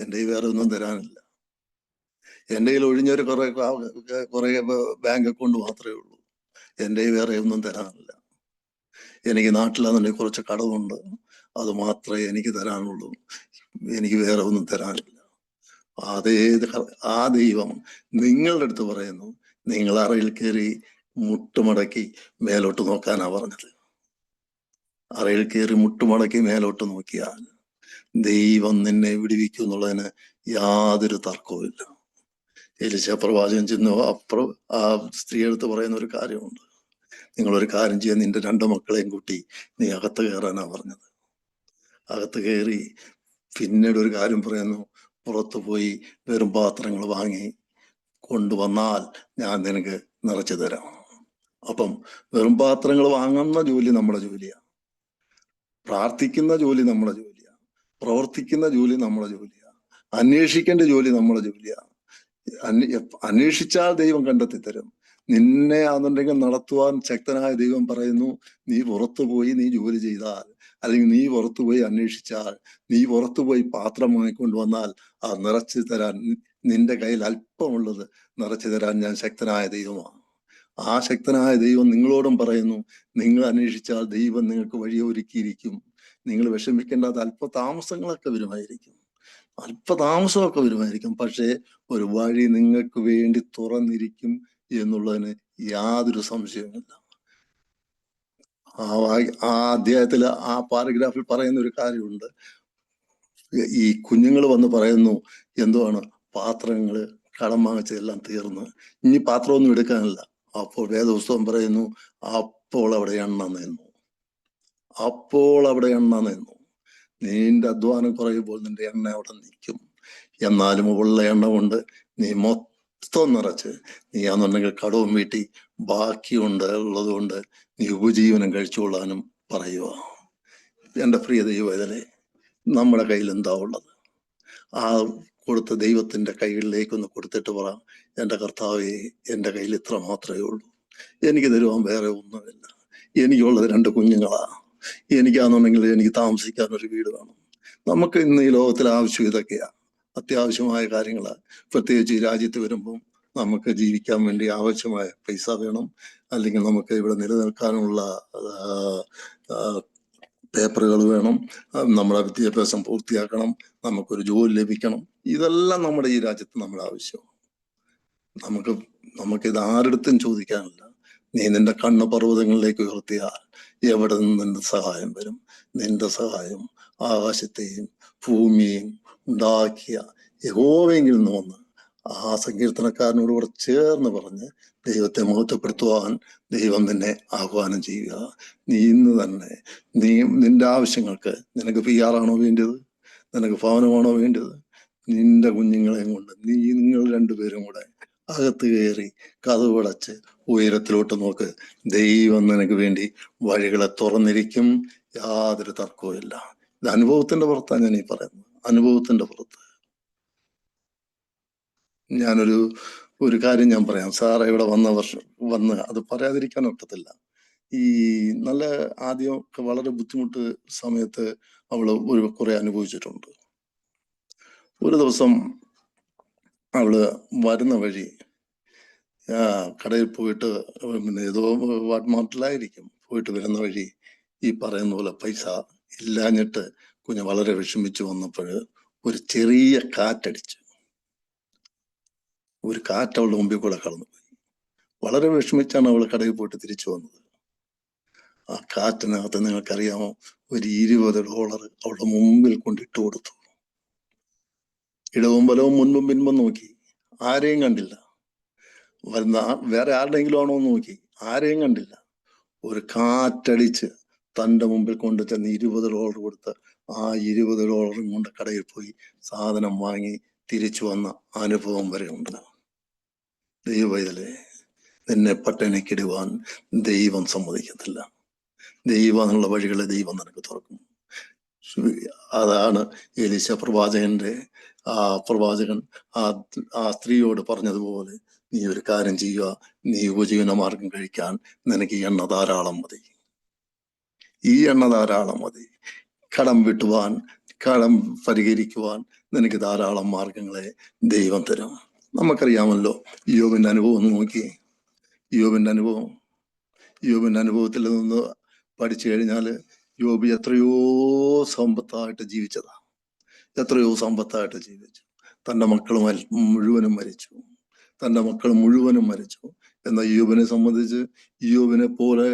[SPEAKER 1] എൻ്റെ കയ്യിൽ വേറെ ഒന്നും തരാനില്ല. എൻ്റെ കയ്യിൽ ഒഴിഞ്ഞൊരു കുറെ ബാങ്ക് അക്കൗണ്ട് മാത്രമേ ഉള്ളൂ, എൻ്റെ കയ്യിൽ വേറെ ഒന്നും തരാനില്ല. എനിക്ക് നാട്ടിലാണെന്നുണ്ടെങ്കിൽ കുറച്ച് കടമുണ്ട്, അത് മാത്രമേ എനിക്ക് തരാനുള്ളൂ, എനിക്ക് വേറെ ഒന്നും തരാനില്ല. ആ ദൈവം നിങ്ങളുടെ അടുത്ത് പറയുന്നു, നിങ്ങൾ അറയിൽ കയറി മുട്ടുമടക്കി മേലോട്ട് നോക്കാനാ പറഞ്ഞത്. അറയിൽ കയറി മുട്ടുമടക്കി മേലോട്ട് നോക്കിയാൽ ദൈവം നിന്നെ വിടുവിക്കും എന്നുള്ളതിന് യാതൊരു തർക്കവുമില്ല. എലീശ പ്രവാചകൻ ചെന്നു ആ സ്ത്രീ അടുത്ത് പറയുന്ന ഒരു കാര്യമുണ്ട്, നിങ്ങളൊരു കാര്യം ചെയ്യാൻ, നിന്റെ 2 മക്കളെയും കൂട്ടി നീ അകത്ത് കയറാനാ പറഞ്ഞത്. അകത്ത് കയറി പിന്നീട് ഒരു കാര്യം പറയുന്നു, പുറത്തു പോയി വെറും പാത്രങ്ങൾ വാങ്ങി കൊണ്ടുവന്നാൽ ഞാൻ നിനക്ക് നിറച്ചു തരാം. അപ്പം വെറും പാത്രങ്ങൾ വാങ്ങുന്ന ജോലി നമ്മുടെ ജോലിയാണ്, പ്രാർത്ഥിക്കുന്ന ജോലി നമ്മുടെ ജോലിയാണ്, പ്രവർത്തിക്കുന്ന ജോലി നമ്മുടെ ജോലിയാണ്, അന്വേഷിക്കേണ്ട ജോലി നമ്മുടെ ജോലിയാണ്. അന്വേഷിച്ചാൽ ദൈവം കണ്ടെത്തി തരും. നിന്നെ ആണെന്നുണ്ടെങ്കിൽ നടത്തുവാൻ ശക്തനായ ദൈവം പറയുന്നു, നീ പുറത്തു പോയി നീ ജോലി ചെയ്താൽ, അല്ലെങ്കിൽ നീ പുറത്തു പോയി അന്വേഷിച്ചാൽ, നീ പുറത്തു പോയി പാത്രം വാങ്ങിക്കൊണ്ട് വന്നാൽ ആ നിറച്ചു തരാൻ, നിന്റെ കയ്യിൽ അല്പമുള്ളത് നിറച്ചു തരാൻ ഞാൻ ശക്തനായ ദൈവമാണ്. ആ ശക്തനായ ദൈവം നിങ്ങളോടും പറയുന്നു, നിങ്ങൾ അന്വേഷിച്ചാൽ ദൈവം നിങ്ങൾക്ക് വഴി ഒരുക്കിയിരിക്കും. നിങ്ങൾ വിഷമിക്കേണ്ടാത്ത അല്പതാമസങ്ങളൊക്കെ വരുമായിരിക്കും, അല്പതാമസമൊക്കെ വരുമായിരിക്കും, പക്ഷേ ഒരു വഴി നിങ്ങൾക്ക് വേണ്ടി തുറന്നിരിക്കും എന്നുള്ളതിന് യാതൊരു സംശയവുമില്ല. ആ അധ്യായത്തിൽ ആ പാരഗ്രാഫിൽ പറയുന്ന ഒരു കാര്യമുണ്ട്, ഈ കുഞ്ഞുങ്ങൾ വന്ന് പറയുന്നു, എന്തുവാണ്, പാത്രങ്ങള് കടം വാങ്ങിച്ചതെല്ലാം തീർന്ന് ഇനി പാത്രമൊന്നും എടുക്കാനില്ല. അപ്പോൾ വേദപുസ്തകം പറയുന്നു, അപ്പോൾ അവിടെ എണ്ണ നിന്നു, അപ്പോൾ അവിടെ എണ്ണ നിന്നു. നിന്റെ അധ്വാനം കുറയുമ്പോൾ നിന്റെ എണ്ണ അവിടെ നിൽക്കും. എന്നാലും ഉള്ള എണ്ണ കൊണ്ട് നീ മൊത്തം നിറച്ച്, നീ ആണെന്നുണ്ടെങ്കിൽ കടവും വീട്ടി ബാക്കിയുണ്ട് ഉള്ളത് കൊണ്ട് നീ ഉപജീവനം കഴിച്ചുകൊള്ളാനും പറയുക. എൻ്റെ പ്രിയ ദൈവവേദനെ, നമ്മുടെ കയ്യിൽ എന്താ ഉള്ളത്? ആ കൊടുത്ത ദൈവത്തിന്റെ കൈകളിലേക്കൊന്ന് കൊടുത്തിട്ട് പറ, എൻ്റെ കർത്താവേ, എൻ്റെ കയ്യിൽ ഇത്ര മാത്രമേ ഉള്ളൂ, എനിക്ക് തരുവാൻ വേറെ ഒന്നുമില്ല. എനിക്കുള്ളത് 2 കുഞ്ഞുങ്ങളാ, എനിക്കാണെന്നുണ്ടെങ്കിൽ എനിക്ക് താമസിക്കാൻ ഒരു വീട് വേണം. നമുക്ക് ഇന്ന് ഈ ലോകത്തിൽ ആവശ്യം ഇതൊക്കെയാ, അത്യാവശ്യമായ കാര്യങ്ങളാ. പ്രത്യേകിച്ച് ഈ രാജ്യത്ത് വരുമ്പം നമുക്ക് ജീവിക്കാൻ വേണ്ടി ആവശ്യമായ പൈസ വേണം, അല്ലെങ്കിൽ നമുക്ക് ഇവിടെ നിലനിൽക്കാനുള്ള പേപ്പറുകൾ വേണം, നമ്മുടെ വിദ്യാഭ്യാസം പൂർത്തിയാക്കണം, നമുക്കൊരു ജോലി ലഭിക്കണം. ഇതെല്ലാം നമ്മുടെ ഈ രാജ്യത്ത് നമ്മുടെ ആവശ്യമാണ്. നമുക്കിത് ആരുടെടുത്തും ചോദിക്കാനില്ല. നീ നിന്റെ കണ്ണ് പർവ്വതങ്ങളിലേക്ക് ഉയർത്തിയാൽ എവിടെ നിന്ന് നിന്റെ സഹായം വരും? നിന്റെ സഹായം ആകാശത്തെയും ഭൂമിയെയും ഉണ്ടാക്കിയ യഹോവയെങ്കിൽ നിന്ന് വന്ന് ആ സങ്കീർത്തനക്കാരനോട് കൂടെ ചേർന്ന് പറഞ്ഞ് ദൈവത്തെ മഹത്വപ്പെടുത്തുവാൻ ദൈവം നിന്നെ ആഹ്വാനം ചെയ്യുക. നീ ഇന്ന് തന്നെ നിന്റെ ആവശ്യങ്ങൾക്ക്, നിനക്ക് PR ആണോ വേണ്ടത്, നിനക്ക് ഭവനമാണോ വേണ്ടത്, നിന്റെ കുഞ്ഞുങ്ങളെയും കൊണ്ട് നിങ്ങൾ 2 പേരും കൂടെ അകത്ത് കയറി കതവടച്ച് ഉയരത്തിലോട്ട് നോക്ക്. ദൈവം നിനക്ക് വേണ്ടി വഴികളെ തുറന്നിരിക്കും, യാതൊരു തർക്കവും ഇല്ല. ഇത് അനുഭവത്തിന്റെ പുറത്താണ് ഞാൻ ഈ പറയുന്നത്, അനുഭവത്തിന്റെ പുറത്ത്. ഞാനൊരു കാര്യം ഞാൻ പറയാം. സാറ ഇവിടെ വന്ന് അത് പറയാതിരിക്കാൻ ഒക്കത്തില്ല. ഈ നല്ല ആദ്യമൊക്കെ വളരെ ബുദ്ധിമുട്ട് സമയത്ത് അവള് കുറെ അനുഭവിച്ചിട്ടുണ്ട്. ഒരു ദിവസം അവള് വരുന്ന വഴി കടയിൽ പോയിട്ട്, ഏതോ വാട്ട്മാർട്ടിലായിരിക്കും പോയിട്ട് വരുന്ന വഴി ഈ പറയുന്ന പോലെ പൈസ ഇല്ലാഞ്ഞിട്ട് കുഞ്ഞ് വളരെ വിഷമിച്ചു വന്നപ്പോൾ ഒരു ചെറിയ കാറ്റടിച്ചു. ഒരു കാറ്റ് അവളുടെ മുമ്പിൽ കൂടെ കടന്നുപോയി. വളരെ വിഷമിച്ചാണ് അവൾ കടയിൽ പോയിട്ട് തിരിച്ചു വന്നത്. ആ കാറ്റിനകത്ത് നിങ്ങൾക്കറിയാമോ, ഒരു $20 അവളുടെ മുമ്പിൽ കൊണ്ടിട്ട് കൊടുത്തു. ഇടവും ബലവും മുൻപും പിൻപും നോക്കി, ആരെയും കണ്ടില്ല. വരുന്ന വേറെ ആരുടെയെങ്കിലും ആണോ എന്ന് നോക്കി, ആരെയും കണ്ടില്ല. ഒരു കാറ്റടിച്ച് തൻ്റെ മുമ്പിൽ കൊണ്ട് ചെന്ന് $20 കൊടുത്ത് ആ $20 കൊണ്ട് കടയിൽ പോയി സാധനം വാങ്ങി തിരിച്ചു വന്ന അനുഭവം വരെ ഉണ്ട്. ദൈവവേദലേ, നിന്നെ പട്ടിണിക്കിടുവാൻ ദൈവം സമ്മതിക്കത്തില്ല. ദൈവമുള്ള വഴികളെ ദൈവം നിനക്ക് തുറക്കും. അതാണ് എലീശ പ്രവാചകന്റെ പ്രവാചകൻ ആ സ്ത്രീയോട് പറഞ്ഞതുപോലെ, നീ ഒരു കാര്യം ചെയ്യുക, നീ ഉപജീവന മാർഗം കഴിക്കാൻ നിനക്ക് ഈ എണ്ണ ധാരാളം മതി. ഈ എണ്ണ ധാരാളം മതി. കടം വിട്ടുവാൻ, കടം പരിഹരിക്കുവാൻ നിനക്ക് ധാരാളം മാർഗങ്ങളെ ദൈവം തരും. നമുക്കറിയാമല്ലോ യോബിന്റെ അനുഭവം ഒന്ന് നോക്കിയേ. യോബിന്റെ അനുഭവത്തിൽ നിന്ന് പഠിച്ചു കഴിഞ്ഞാൽ യോബ് എത്രയോ സമ്പത്തായിട്ട് ജീവിച്ചതാ. എത്രയോ സമ്പത്തായിട്ട് ജീവിച്ചു. തൻ്റെ മക്കൾ മുഴുവനും മരിച്ചു. എന്നാൽ യോബിനെ സംബന്ധിച്ച്, യോബിനെ പോലെ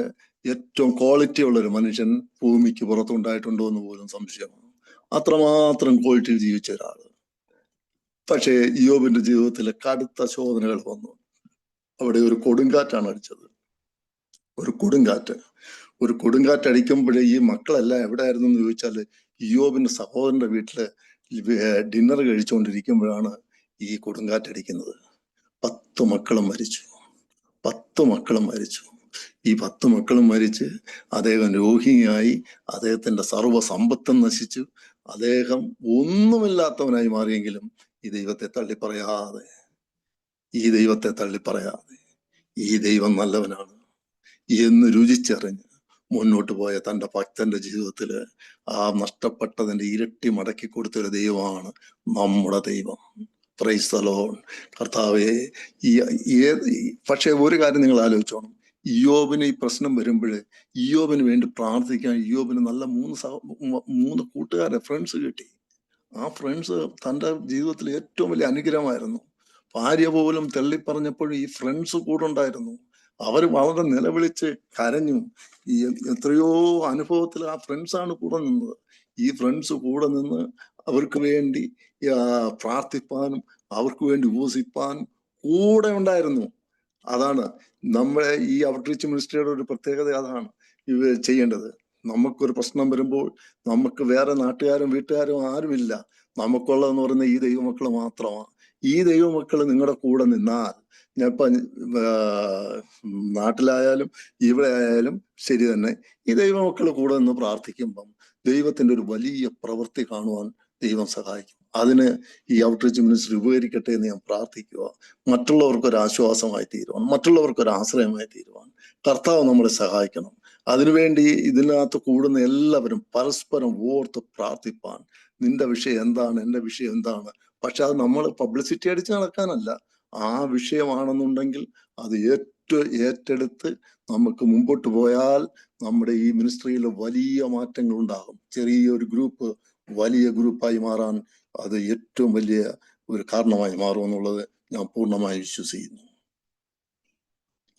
[SPEAKER 1] ഏറ്റവും ക്വാളിറ്റി ഉള്ളൊരു മനുഷ്യൻ ഭൂമിക്ക് പുറത്തുണ്ടായിട്ടുണ്ടോ എന്ന് പോലും സംശയമാണ്. അത്രമാത്രം ക്വാളിറ്റിയിൽ ജീവിച്ച ഒരാള്. പക്ഷേ യോബിന്റെ ജീവിതത്തിൽ കടുത്ത ശോധനകൾ വന്നു. അവിടെ ഒരു കൊടുങ്കാറ്റാണ് അടിച്ചത്. ഒരു കൊടുങ്കാറ്റ് അടിക്കുമ്പോഴേ ഈ മക്കളെല്ലാം എവിടെയായിരുന്നു എന്ന് ചോദിച്ചാൽ, യോബിന്റെ സഹോദരന്റെ വീട്ടില് ഡിന്നർ കഴിച്ചുകൊണ്ടിരിക്കുമ്പോഴാണ് ഈ കൊടുങ്കാറ്റടിക്കുന്നത്. 10 മക്കളും മരിച്ചു. ഈ 10 മക്കളും മരിച്ച് അദ്ദേഹം രോഗിയായി. അദ്ദേഹത്തിന്റെ സർവ്വ സമ്പത്തും നശിച്ചു. അദ്ദേഹം ഒന്നുമില്ലാത്തവനായി മാറിയെങ്കിലും ഈ ദൈവത്തെ തള്ളിപ്പറയാതെ ഈ ദൈവം നല്ലവനാണ് എന്ന് രുചിച്ചറിഞ്ഞ് മുന്നോട്ട് പോയ തൻ്റെ ഭക്തന്റെ ജീവിതത്തില് ആ നഷ്ടപ്പെട്ടതിന്റെ ഇരട്ടി മടക്കി കൊടുത്തൊരു ദൈവമാണ് നമ്മുടെ ദൈവം. Praise the Lord. കർത്താവേ, പക്ഷേ ഒരു കാര്യം നിങ്ങൾ ആലോചിച്ചോണം. ഇയ്യോബിന് ഈ പ്രശ്നം വരുമ്പോൾ ഇയ്യോബിന് വേണ്ടി പ്രാർത്ഥിക്കാൻ ഇയ്യോബിന് നല്ല 3 കൂട്ടുകാരെ, ഫ്രണ്ട്സ് കിട്ടി. ആ ഫ്രണ്ട്സ് തൻ്റെ ജീവിതത്തിൽ ഏറ്റവും വലിയ അനുഗ്രഹമായിരുന്നു. ഭാര്യ പോലും തള്ളിപ്പറഞ്ഞപ്പോൾ ഈ ഫ്രണ്ട്സ് കൂടെ ഉണ്ടായിരുന്നു. അവർ വളരെ നിലവിളിച്ച് കരഞ്ഞു. ഈ എത്രയോ അനുഭവത്തിൽ ആ ഫ്രണ്ട്സാണ് കൂടെ നിന്നത്. ഈ ഫ്രണ്ട്സ് കൂടെ നിന്ന് അവർക്ക് വേണ്ടി പ്രാർത്ഥിപ്പാനും അവർക്ക് വേണ്ടി ഉപസിപ്പാനും കൂടെ ഉണ്ടായിരുന്നു. അതാണ് നമ്മളെ ഈ ഔട്ട്റീച്ച് മിനിസ്ട്രിയുടെ ഒരു പ്രത്യേകത. അതാണ് ഇവ ചെയ്യേണ്ടത്. നമുക്കൊരു പ്രശ്നം വരുമ്പോൾ നമുക്ക് വേറെ നാട്ടുകാരും വീട്ടുകാരും ആരുമില്ല. നമുക്കുള്ളതെന്ന് പറയുന്നത് ഈ ദൈവമക്കൾ മാത്രമാണ്. ഈ ദൈവമക്കൾ നിങ്ങളുടെ കൂടെ നിന്നാൽ, ഞാൻ ഇപ്പം നാട്ടിലായാലും ഇവിടെ ആയാലും ശരി തന്നെ, ഈ ദൈവമക്കൾ കൂടെ നിന്ന് പ്രാർത്ഥിക്കുമ്പം ദൈവത്തിന്റെ ഒരു വലിയ പ്രവൃത്തി കാണുവാൻ ദൈവം സഹായിക്കും. അതിന് ഈ ഔട്ട്റീച്ച് മിനിസ്റ്റർ ഉപകരിക്കട്ടെ എന്ന് ഞാൻ പ്രാർത്ഥിക്കുക. മറ്റുള്ളവർക്കൊരു ആശ്വാസമായി തീരുവാൻ, മറ്റുള്ളവർക്കൊരു ആശ്രയമായി തീരുവാൻ കർത്താവ് നമ്മളെ സഹായിക്കണം. അതിനുവേണ്ടി ഇതിനകത്ത് കൂടുന്ന എല്ലാവരും പരസ്പരം ഓർത്ത് പ്രാർത്ഥിപ്പാൻ. നിന്റെ വിഷയം എന്താണ്, എൻ്റെ വിഷയം എന്താണ്. പക്ഷെ അത് നമ്മൾ പബ്ലിസിറ്റി അടിച്ച് നടക്കാനല്ല. ആ വിഷയമാണെന്നുണ്ടെങ്കിൽ അത് ഏറ്റെടുത്ത് നമുക്ക് മുമ്പോട്ട് പോയാൽ നമ്മുടെ ഈ മിനിസ്ട്രിയിൽ വലിയ മാറ്റങ്ങൾ ഉണ്ടാകും. ചെറിയൊരു ഗ്രൂപ്പ് വലിയ ഗ്രൂപ്പായി മാറാൻ അത് ഏറ്റവും വലിയ ഒരു കാരണമായി മാറുമെന്നുള്ളത് ഞാൻ പൂർണ്ണമായി വിശ്വസിക്കുന്നു.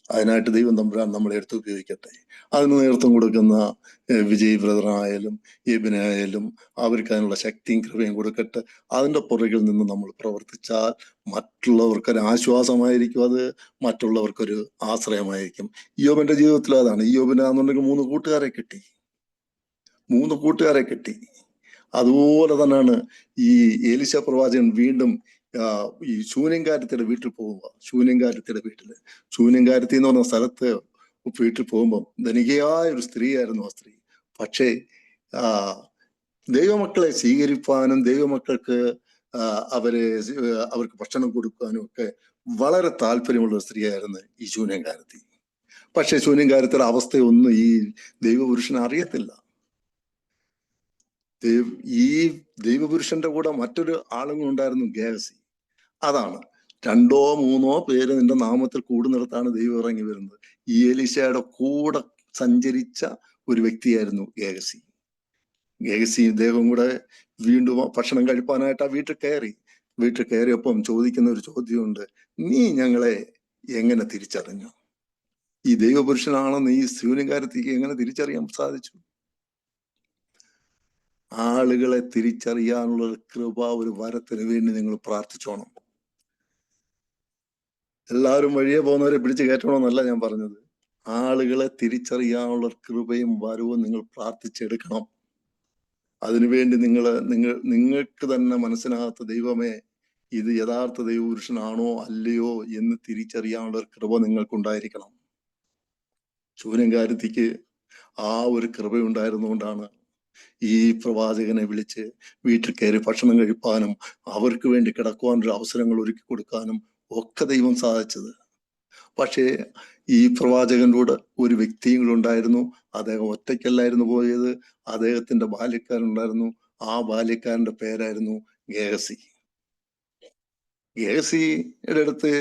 [SPEAKER 1] അതിനായിട്ട് ദൈവം തമ്പുരാൻ നമ്മളെ എടുത്ത് ഉപയോഗിക്കട്ടെ. അതിന് നേതൃത്വം കൊടുക്കുന്ന വിജയ് ബ്രദറായാലും എബിനായാലും അവർക്ക് അതിനുള്ള ശക്തിയും കൃപയും കൊടുക്കട്ടെ. അതിൻ്റെ പുറകിൽ നിന്ന് നമ്മൾ പ്രവർത്തിച്ചാൽ മറ്റുള്ളവർക്കൊരു ആശ്വാസമായിരിക്കും, അത് മറ്റുള്ളവർക്കൊരു ആശ്രയമായിരിക്കും. ഇയ്യോബിന്റെ ജീവിതത്തിൽ അതാണ്. ഇയ്യോബിനാണെന്നുണ്ടെങ്കിൽ 3 കൂട്ടുകാരെ കിട്ടി. അതുപോലെ തന്നെയാണ് ഈ എലീശ പ്രവാചകൻ വീണ്ടും ഈ ശൂന്യംകാരത്തിയുടെ വീട്ടിൽ പോവുക. ശൂന്യംകാരത്തി എന്ന് പറഞ്ഞ സ്ഥലത്ത് വീട്ടിൽ പോകുമ്പം ധനികയായ ഒരു സ്ത്രീയായിരുന്നു ആ സ്ത്രീ. പക്ഷേ ദൈവമക്കളെ സ്വീകരിപ്പാനും ദൈവമക്കൾക്ക് അവർക്ക് ഭക്ഷണം കൊടുക്കാനും ഒക്കെ വളരെ താല്പര്യമുള്ള ഒരു സ്ത്രീയായിരുന്നു ഈ ശൂന്യംകാരത്തി. പക്ഷെ ശൂന്യംകാരത്തിയുടെ അവസ്ഥയൊന്നും ഈ ദൈവപുരുഷന് അറിയത്തില്ല. ഈ ദൈവപുരുഷന്റെ കൂടെ മറ്റൊരു ആളും ഉണ്ടായിരുന്നു, ഗേഹസി. അതാണ് 2 or 3 പേര് നിന്റെ നാമത്തിൽ കൂടുന്നിടത്താണ് ദൈവം ഇറങ്ങി വരുന്നത്. ഈ എലീശയുടെ കൂടെ സഞ്ചരിച്ച ഒരു വ്യക്തിയായിരുന്നു ഗേഹസി. ഇദ്ദേഹം കൂടെ വീണ്ടും ഭക്ഷണം കഴിപ്പാനായിട്ട് ആ വീട്ടിൽ കയറിയപ്പം ചോദിക്കുന്ന ഒരു ചോദ്യമുണ്ട്, നീ ഞങ്ങളെ എങ്ങനെ തിരിച്ചറിഞ്ഞു? ഈ ദൈവപുരുഷനാണെന്ന് ഈ ശൂന്യംകാരത്തിക്ക് എങ്ങനെ തിരിച്ചറിയാൻ സാധിച്ചു? ആളുകളെ തിരിച്ചറിയാനുള്ള കൃപ, ഒരു വരത്തിന് വേണ്ടി നിങ്ങൾ പ്രാർത്ഥിച്ചോണം. എല്ലാവരും വഴിയെ പോകുന്നവരെ പിടിച്ചു കയറ്റണമെന്നല്ല ഞാൻ പറഞ്ഞത്. ആളുകളെ തിരിച്ചറിയാനുള്ള കൃപയും വരവും നിങ്ങൾ പ്രാർത്ഥിച്ചെടുക്കണം. അതിനുവേണ്ടി നിങ്ങൾക്ക് തന്നെ മനസ്സിനകത്ത് ദൈവമേ ഇത് യഥാർത്ഥ ദൈവപുരുഷനാണോ അല്ലയോ എന്ന് തിരിച്ചറിയാനുള്ള ഒരു കൃപ നിങ്ങൾക്കുണ്ടായിരിക്കണം. ശൂന്യംകാരത്തിക്ക് ആ ഒരു കൃപയുണ്ടായിരുന്നുകൊണ്ടാണ് ഈ പ്രവാചകനെ വിളിച്ച് വീട്ടിൽ കയറി ഭക്ഷണം കഴിപ്പാനും അവർക്ക് വേണ്ടി കിടക്കുവാനൊരു അവസരങ്ങൾ ഒരുക്കി കൊടുക്കാനും ഒക്കെ ദൈവം സാധിച്ചത്. പക്ഷേ ഈ പ്രവാചകന്റെ കൂടെ ഒരു വ്യക്തിയും കൂടെ ഉണ്ടായിരുന്നു. അദ്ദേഹം ഒറ്റയ്ക്കല്ലായിരുന്നു പോയത്, അദ്ദേഹത്തിന്റെ ബാല്യക്കാരുണ്ടായിരുന്നു. ആ ബാല്യക്കാരന്റെ പേരായിരുന്നു ഗേഹസി. ഗേഹസിയുടെ അടുത്ത്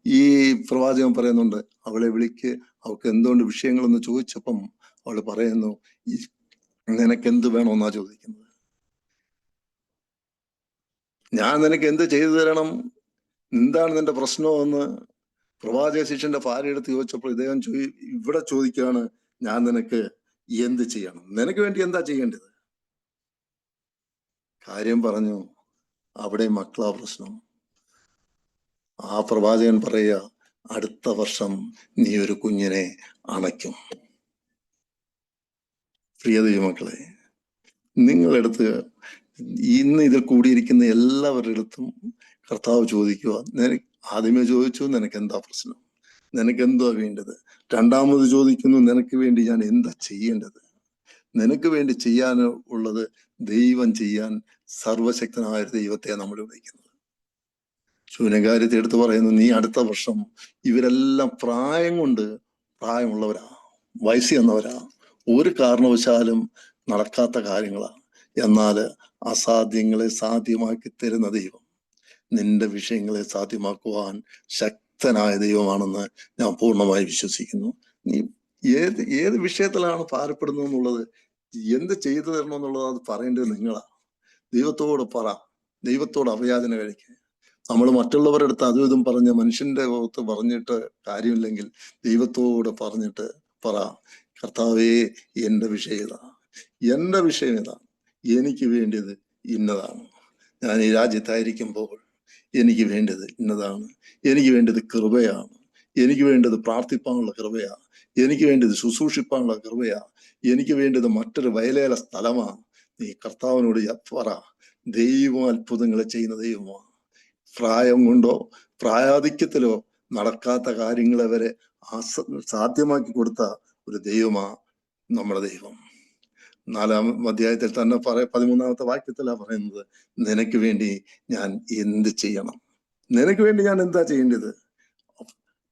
[SPEAKER 1] ഈ പ്രവാചകൻ പറയുന്നുണ്ട്, അവളെ വിളിക്ക്, അവൾക്ക് എന്തുകൊണ്ട് വിഷയങ്ങളെന്ന് ചോദിച്ചപ്പം അവള് പറയുന്നു, നിനക്ക് എന്ത് വേണമെന്നാ ചോദിക്കുന്നത്, ഞാൻ നിനക്ക് എന്ത് ചെയ്തു തരണം, എന്താണ് നിന്റെ പ്രശ്നമെന്ന് പ്രവാചക ശിഷ്യന്റെ ഭാര്യ എടുത്ത് ചോദിച്ചപ്പോൾ ഇദ്ദേഹം ഇവിടെ ചോദിക്കുകയാണ്, ഞാൻ നിനക്ക് എന്ത് ചെയ്യണം, നിനക്ക് വേണ്ടി എന്താ ചെയ്യേണ്ടത്? കാര്യം പറഞ്ഞു, അവിടെ മക്കളാ പ്രശ്നം. ആ പ്രവാചകൻ പറയുക, അടുത്ത വർഷം നീ ഒരു കുഞ്ഞിനെ അണയ്ക്കും. പ്രിയ ദൈവമക്കളെ, നിങ്ങളെടുത്ത് ഇന്ന് ഇതിൽ കൂടിയിരിക്കുന്ന എല്ലാവരുടെ അടുത്തും കർത്താവ് ചോദിക്കുക, ആദ്യമേ ചോദിച്ചു നിനക്ക് എന്താ പ്രശ്നം, നിനക്ക് എന്താ വേണ്ടത്? രണ്ടാമത് ചോദിക്കുന്നു, നിനക്ക് വേണ്ടി ഞാൻ എന്താ ചെയ്യേണ്ടത്? നിനക്ക് വേണ്ടി ചെയ്യാൻ ഉള്ളത് ദൈവം ചെയ്യാൻ സർവശക്തനായ ദൈവത്തെ നമ്മൾ വിളിക്കുന്നത്. ശൂന്യകാര്യത്തെ എടുത്ത് പറയുന്നു, നീ അടുത്ത വർഷം, ഇവരെല്ലാം പ്രായം കൊണ്ട് പ്രായമുള്ളവരാ, വയസ്സ് എന്നവരാ, ഒരു കാരണവശാലും നടക്കാത്ത കാര്യങ്ങളാ. എന്നാൽ അസാധ്യങ്ങളെ സാധ്യമാക്കി തരുന്ന ദൈവം നിന്റെ വിഷയങ്ങളെ സാധ്യമാക്കുവാൻ ശക്തനായ ദൈവമാണെന്ന് ഞാൻ പൂർണ്ണമായി വിശ്വസിക്കുന്നു. നീ ഏത് വിഷയത്തിലാണ് ഭാരപ്പെടുന്നത് എന്നുള്ളത്, എന്ത് ചെയ്തു തരണം എന്നുള്ളത് അത് പറയേണ്ടത് നിങ്ങളാ. ദൈവത്തോട് പറ, ദൈവത്തോട് അഭയാചന കഴിക്കുക. നമ്മൾ മറ്റുള്ളവരുടെ അടുത്ത് അതും ഇതും പറഞ്ഞ് മനുഷ്യന്റെ പുറത്ത് പറഞ്ഞിട്ട് കാര്യമില്ലെങ്കിൽ ദൈവത്തോട് പറഞ്ഞിട്ട് പറ, കർത്താവേ എന്റെ വിഷയം ഇതാ, എന്റെ വിഷയം ഇതാ, എനിക്ക് വേണ്ടിയത് ഇന്നതാണ്, ഞാൻ ഈ രാജ്യത്തായിരിക്കുമ്പോൾ എനിക്ക് വേണ്ടത് ഇന്നതാണ്, എനിക്ക് വേണ്ടത് കൃപയാണ്, എനിക്ക് വേണ്ടത് പ്രാർത്ഥിപ്പാനുള്ള കൃപയാ, എനിക്ക് വേണ്ടത് ശുശ്രൂഷിപ്പാനുള്ള കൃപയാ, എനിക്ക് വേണ്ടത് മറ്റൊരു വയലേല സ്ഥലമാ. നീ കർത്താവിനോട് പറ, ദൈവം അത്ഭുതങ്ങളെ ചെയ്യുന്ന ദൈവമാണ്. പ്രായം കൊണ്ടോ പ്രായാധിക്യത്തിലോ നടക്കാത്ത കാര്യങ്ങളെ വരെ സാധ്യമാക്കി കൊടുത്ത ഒരു ദൈവമാ നമ്മുടെ ദൈവം. 4-ാം അധ്യായത്തിൽ തന്നെ 13-ാമത്തെ വാക്യത്തിലാ പറയുന്നത്, നിനക്ക് വേണ്ടി ഞാൻ എന്ത് ചെയ്യണം, നിനക്ക് വേണ്ടി ഞാൻ എന്താ ചെയ്യേണ്ടത്?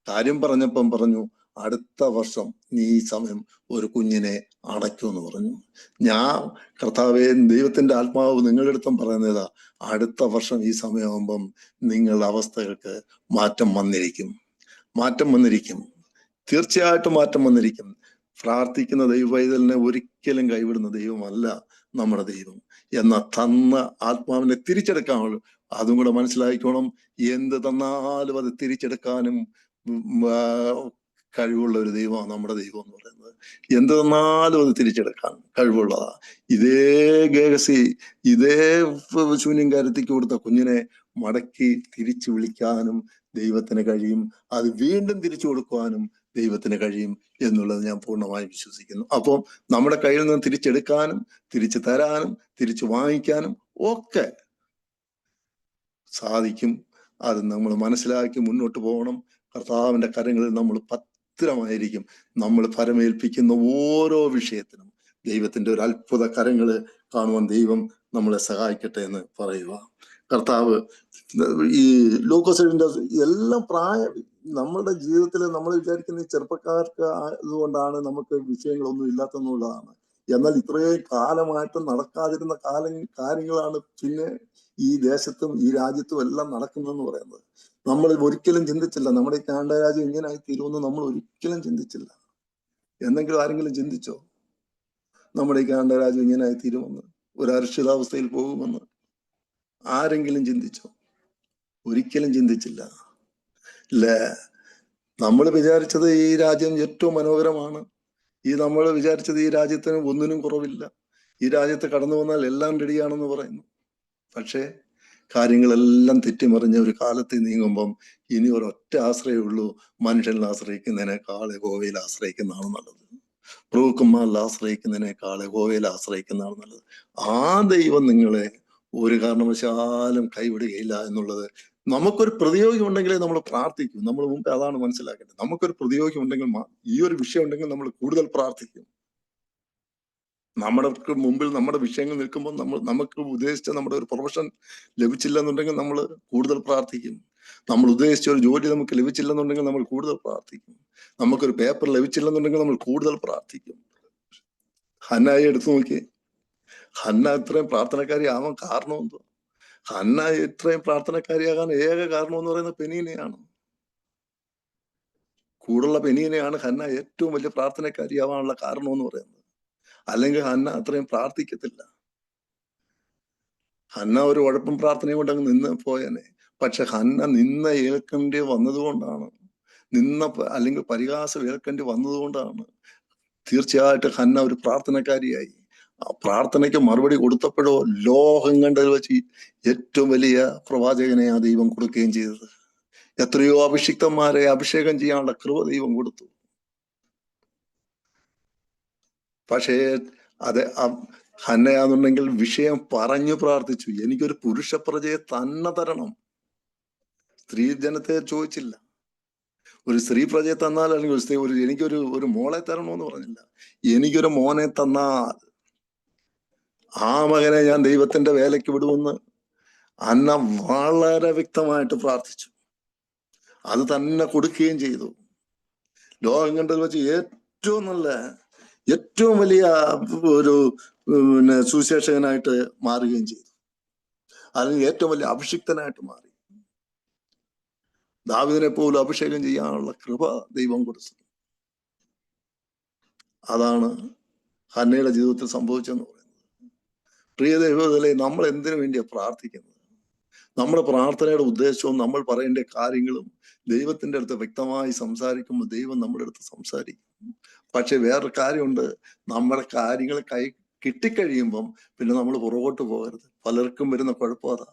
[SPEAKER 1] കാര്യം പറഞ്ഞപ്പം പറഞ്ഞു, അടുത്ത വർഷം നീ ഈ സമയം ഒരു കുഞ്ഞിനെ അടയ്ക്കുമെന്ന് പറഞ്ഞു. ഞാൻ കർത്താവേ, ദൈവത്തിന്റെ ആത്മാവ് നിങ്ങളുടെ അടുത്തും പറയുന്നതാ, അടുത്ത വർഷം ഈ സമയമാകുമ്പം നിങ്ങളുടെ അവസ്ഥകൾക്ക് മാറ്റം വന്നിരിക്കും, മാറ്റം വന്നിരിക്കും, തീർച്ചയായിട്ടും മാറ്റം വന്നിരിക്കും. പ്രാർത്ഥിക്കുന്ന ദൈവവൈതലിനെ ഒരിക്കലും കൈവിടുന്ന ദൈവമല്ല നമ്മുടെ ദൈവം. എന്ന തന്ന ആത്മാവിനെ തിരിച്ചെടുക്കാനുള്ളൂ, അതും കൂടെ മനസ്സിലാക്കിക്കോണം. എന്ത് തന്നാലും അത് തിരിച്ചെടുക്കാനും കഴിവുള്ള ഒരു ദൈവമാണ് നമ്മുടെ ദൈവം എന്ന് പറയുന്നത്. എന്ത് തന്നാലും അത് തിരിച്ചെടുക്കാൻ കഴിവുള്ളതാ. ഇതേ ഗേഹസി, ഇതേ ശൂന്യംകാരത്തിക്ക് കൊടുത്ത കുഞ്ഞിനെ മടക്കി തിരിച്ചു വിളിക്കാനും ദൈവത്തിന് കഴിയും, അത് വീണ്ടും തിരിച്ചു കൊടുക്കുവാനും ദൈവത്തിന് കഴിയും എന്നുള്ളത് ഞാൻ പൂർണ്ണമായും വിശ്വസിക്കുന്നു. അപ്പോൾ നമ്മുടെ കയ്യിൽ നിന്ന് തിരിച്ചെടുക്കാനും തിരിച്ചു തരാനും തിരിച്ചു വാങ്ങിക്കാനും ഒക്കെ സാധിക്കും. അത് നമ്മൾ മനസ്സിലാക്കി മുന്നോട്ട് പോകണം. കർത്താവിന്റെ കരങ്ങളിൽ നമ്മൾ ഭദ്രമായിരിക്കും. നമ്മൾ ഫലമേൽപ്പിക്കുന്ന ഓരോ വിഷയത്തിനും ദൈവത്തിന്റെ ഒരു അത്ഭുത കരങ്ങള് കാണുവാൻ ദൈവം നമ്മളെ സഹായിക്കട്ടെ എന്ന് പറയുക. കർത്താവ് ഈ ലൂക്കോസിന്റെ എല്ലാം നമ്മളുടെ ജീവിതത്തിൽ നമ്മൾ വിചാരിക്കുന്ന ചെറുപ്പക്കാർക്ക് അതുകൊണ്ടാണ് നമുക്ക് വിഷയങ്ങളൊന്നും ഇല്ലാത്തെന്നുള്ളതാണ്. എന്നാൽ ഇത്രയും കാലമായിട്ട് നടക്കാതിരുന്ന കാര്യങ്ങളാണ് പിന്നെ ഈ ദേശത്തും ഈ രാജ്യത്തും എല്ലാം നടക്കുന്നതെന്ന് പറയുന്നത്. നമ്മൾ ഒരിക്കലും ചിന്തിച്ചില്ല നമ്മുടെ ഈ കാനഡ രാജ്യം ഇങ്ങനെ ആയി തീരുമെന്ന് നമ്മൾ ഒരിക്കലും ചിന്തിച്ചില്ല. എന്തെങ്കിലും ആരെങ്കിലും ചിന്തിച്ചോ നമ്മുടെ ഈ കാനഡ രാജ്യം ഇങ്ങനെ ആയി തീരുമെന്ന്, ഒരു അരക്ഷിതാവസ്ഥയിൽ പോകുമെന്ന് ആരെങ്കിലും ചിന്തിച്ചോ? ഒരിക്കലും ചിന്തിച്ചില്ല അല്ലേ? നമ്മൾ വിചാരിച്ചത് ഈ രാജ്യം ഏറ്റവും മനോഹരമാണ്, നമ്മൾ വിചാരിച്ചത് ഈ രാജ്യത്തിന് ഒന്നിനും കുറവില്ല, ഈ രാജ്യത്ത് കടന്നു വന്നാൽ എല്ലാം റെഡിയാണെന്ന് പറയുന്നു. പക്ഷേ കാര്യങ്ങളെല്ലാം തെറ്റിമറിഞ്ഞ ഒരു കാലത്ത് നീങ്ങുമ്പം ഇനി ഒരൊറ്റ ആശ്രയമുള്ളൂ, മനുഷ്യനിൽ ആശ്രയിക്കുന്നതിനേക്കാൾ യഹോവയിൽ ആശ്രയിക്കുന്നതാണ് നല്ലത്. പ്രഭുക്കന്മാരിൽ ആശ്രയിക്കുന്നതിനേക്കാൾ യഹോവയിൽ ആശ്രയിക്കുന്നതാണ് നല്ലത്. ആ ദൈവം നിങ്ങളെ ഒരു കാരണവശാലും കൈവിടുകയില്ല എന്നുള്ളത്. നമുക്കൊരു പ്രതിയോഗി ഉണ്ടെങ്കിലേ നമ്മൾ പ്രാർത്ഥിക്കും. നമ്മൾ മുമ്പ് അതാണ് മനസ്സിലാക്കേണ്ടത്. നമുക്കൊരു പ്രതിയോഗി ഉണ്ടെങ്കിൽ ഈ ഒരു വിഷയം ഉണ്ടെങ്കിൽ നമ്മൾ കൂടുതൽ പ്രാർത്ഥിക്കും. നമ്മുടെ മുമ്പിൽ നമ്മുടെ വിഷയങ്ങൾ നിൽക്കുമ്പോൾ നമുക്ക് ഉദ്ദേശിച്ച നമ്മുടെ ഒരു പ്രൊഫഷൻ ലഭിച്ചില്ല എന്നുണ്ടെങ്കിൽ നമ്മൾ കൂടുതൽ പ്രാർത്ഥിക്കും. നമ്മൾ ഉദ്ദേശിച്ച ഒരു ജോലി നമുക്ക് ലഭിച്ചില്ലെന്നുണ്ടെങ്കിൽ നമ്മൾ കൂടുതൽ പ്രാർത്ഥിക്കും. നമുക്കൊരു പേപ്പർ ലഭിച്ചില്ലെന്നുണ്ടെങ്കിൽ നമ്മൾ കൂടുതൽ പ്രാർത്ഥിക്കും. ഹന്നായെ എടുത്തു നോക്കി. ഹന്ന ഇത്രയും പ്രാർത്ഥനക്കാരി ആവാൻ കാരണം എന്തോ? ഹന്ന ഇത്രയും പ്രാർത്ഥനക്കാരിയാകാൻ ഏക കാരണം എന്ന് പറയുന്നത് പെനീനയാണ്. കൂടുള്ള പെനീനയാണ് ഹന്ന ഏറ്റവും വലിയ പ്രാർത്ഥനക്കാരിയാവാനുള്ള കാരണം എന്ന് പറയുന്നത്. അല്ലെങ്കിൽ ഹന്ന അത്രയും പ്രാർത്ഥിക്കത്തില്ല. ഹന്ന ഒരു ഉഴപ്പും പ്രാർത്ഥനയും കൊണ്ട് അങ്ങ് നിന്ന് പോയനെ. പക്ഷെ ഹന്ന നിന്ന ഏൽക്കേണ്ടി വന്നതുകൊണ്ടാണ്, അല്ലെങ്കിൽ പരിഹാസം ഏൽക്കേണ്ടി വന്നതുകൊണ്ടാണ് തീർച്ചയായിട്ടും ഹന്ന ഒരു പ്രാർത്ഥനക്കാരിയായി. ആ പ്രാർത്ഥനയ്ക്ക് മറുപടി കൊടുത്തപ്പോഴോ ലോകം കണ്ടതിൽ വെച്ച് ഏറ്റവും വലിയ പ്രവാചകനെ ആ ദൈവം കൊടുക്കുകയും ചെയ്തത്. എത്രയോ അഭിഷിക്തന്മാരെ അഭിഷേകം ചെയ്യാനുള്ള കൃപ ദൈവം കൊടുത്തു. പക്ഷേ അത് ഹന്നയാന്നുണ്ടെങ്കിൽ വിഷയം പറഞ്ഞു പ്രാർത്ഥിച്ചു, എനിക്കൊരു പുരുഷ പ്രജയെ തന്നെ തരണം. സ്ത്രീ ജനത്തെ ചോദിച്ചില്ല. ഒരു സ്ത്രീ പ്രജയെ തന്നാൽ, അല്ലെങ്കിൽ ഒരു സ്ത്രീ എനിക്കൊരു മോളെ തരണമെന്ന് പറഞ്ഞില്ല. എനിക്കൊരു മോനെ തന്നാൽ ആ മകനെ ഞാൻ ദൈവത്തിന്റെ വേലയ്ക്ക് വിടുമെന്ന് അന്ന വളരെ വ്യക്തമായിട്ട് പ്രാർത്ഥിച്ചു. അത് തന്നെ കൊടുക്കുകയും ചെയ്തു. ലോകം കണ്ടതിൽ വെച്ച് ഏറ്റവും നല്ല, ഏറ്റവും വലിയ ഒരു സുവിശേഷകനായിട്ട് മാറുകയും ചെയ്തു. അല്ലെങ്കിൽ ഏറ്റവും വലിയ അഭിഷിക്തനായിട്ട് മാറി. ദാവീദിനെ പോലും അഭിഷേകം ചെയ്യാനുള്ള കൃപ ദൈവം കൊടുത്തു. അതാണ് ഹന്നയുടെ ജീവിതത്തിൽ സംഭവിച്ചെന്ന് പറയുന്നത്. പ്രിയ ദൈവത്തിലെ നമ്മൾ എന്തിനു വേണ്ടിയാണ് പ്രാർത്ഥിക്കുന്നത്? നമ്മുടെ പ്രാർത്ഥനയുടെ ഉദ്ദേശവും നമ്മൾ പറയേണ്ട കാര്യങ്ങളും ദൈവത്തിന്റെ അടുത്ത് വ്യക്തമായി സംസാരിക്കുമ്പോൾ ദൈവം നമ്മുടെ അടുത്ത് സംസാരിക്കും. പക്ഷെ വേറൊരു കാര്യമുണ്ട്, നമ്മുടെ കാര്യങ്ങൾ കിട്ടിക്കഴിയുമ്പം പിന്നെ നമ്മൾ പുറകോട്ട് പോകരുത്. പലർക്കും വരുന്ന കുഴപ്പം അതാ.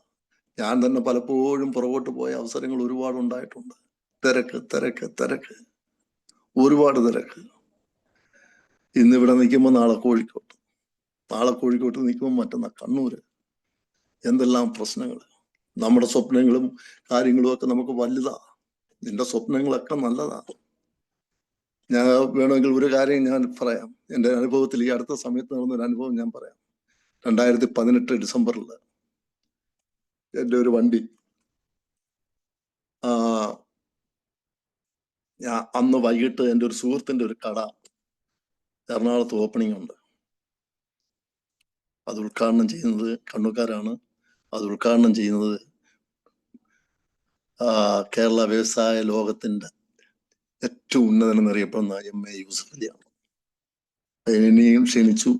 [SPEAKER 1] ഞാൻ തന്നെ പലപ്പോഴും പുറകോട്ട് പോയ അവസരങ്ങൾ ഒരുപാട് ഉണ്ടായിട്ടുണ്ട്. തിരക്ക്, ഒരുപാട് തിരക്ക്. ഇന്നിവിടെ നിൽക്കുമ്പോൾ നാളെ കോഴിക്കോട്ട് നിൽക്കുമ്പോൾ മറ്റന്നാൾ കണ്ണൂര്. എന്തെല്ലാം പ്രശ്നങ്ങൾ. നമ്മുടെ സ്വപ്നങ്ങളും കാര്യങ്ങളും ഒക്കെ നമുക്ക് വലുതാ. നിന്റെ സ്വപ്നങ്ങളൊക്കെ നല്ലതാ. ഞാൻ വേണമെങ്കിൽ ഒരു കാര്യം ഞാൻ പറയാം. എൻ്റെ അനുഭവത്തിൽ ഈ അടുത്ത സമയത്ത് നടന്നൊരു അനുഭവം ഞാൻ പറയാം. 2018 ഡിസംബറിൽ എൻ്റെ ഒരു വണ്ടി, ഞാൻ അന്ന് വൈകിട്ട് എൻ്റെ ഒരു സുഹൃത്തിന്റെ ഒരു കട എറണാകുളത്ത് ഓപ്പണിംഗ് ഉണ്ട്. അത് ഉദ്ഘാടനം ചെയ്യുന്നത് കണ്ണൂക്കാരാണ്. അത് ഉദ്ഘാടനം ചെയ്യുന്നത് കേരള വ്യവസായ ലോകത്തിന്റെ ഏറ്റവും ഉന്നതനെന്നറിയപ്പെടുന്ന MA യൂസഫ് അലിയാണ്. എന്നെയും ക്ഷണിച്ചു.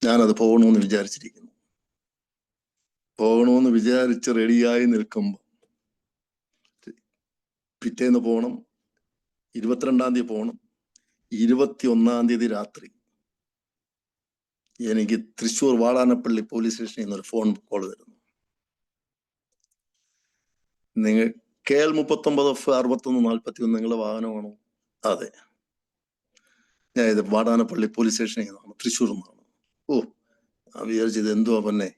[SPEAKER 1] ഞാനത് പോകണമെന്ന് വിചാരിച്ചിരിക്കുന്നു. പോകണമെന്ന് വിചാരിച്ച് റെഡിയായി നിൽക്കുമ്പോൾ പിറ്റേന്ന് പോകണം, 22-ാം തീയതി പോകണം. 21-ാം തീയതി രാത്രി എനിക്ക് തൃശ്ശൂർ വാടാനപ്പള്ളി പോലീസ് സ്റ്റേഷനിൽ നിന്നൊരു ഫോൺ കോൾ വരുന്നു. നിങ്ങൾ KL 39F6141 നിങ്ങളുടെ വാഹനമാണോ? അതെ, ഞാൻ ഇത് വാടാനപ്പള്ളി പോലീസ് സ്റ്റേഷനിൽ നിന്നാണ്, തൃശ്ശൂർ നിന്നാണ്. ഞാൻ വിചാരിച്ചത് എന്തുവാ പൊന്നെ,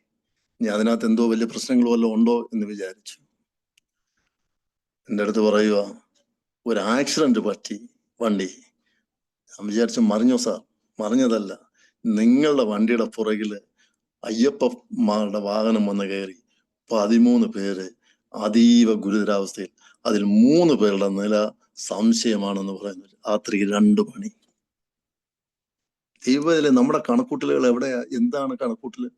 [SPEAKER 1] ഞാൻ അതിനകത്ത് എന്തോ വലിയ പ്രശ്നങ്ങൾ വല്ലതും ഉണ്ടോ എന്ന് വിചാരിച്ചു. എൻ്റെ അടുത്ത് പറയുക, ഒരു ആക്സിഡന്റ് പറ്റി വണ്ടി. ഞാൻ വിചാരിച്ചു മറിഞ്ഞോ സാർ? മറിഞ്ഞതല്ല, നിങ്ങളുടെ വണ്ടിയുടെ പുറകില് അയ്യപ്പന്മാരുടെ വാഹനം വന്ന് കയറി 13 പേര് അതീവ ഗുരുതരാവസ്ഥയിൽ. അതിൽ 3 പേരുടെ നില സംശയമാണെന്ന് പറയുന്നത്. രാത്രി 2 മണി. ദൈവത്തിലെ നമ്മുടെ കണക്കൂട്ടലുകൾ എവിടെയാ? എന്താണ് കണക്കൂട്ടല്?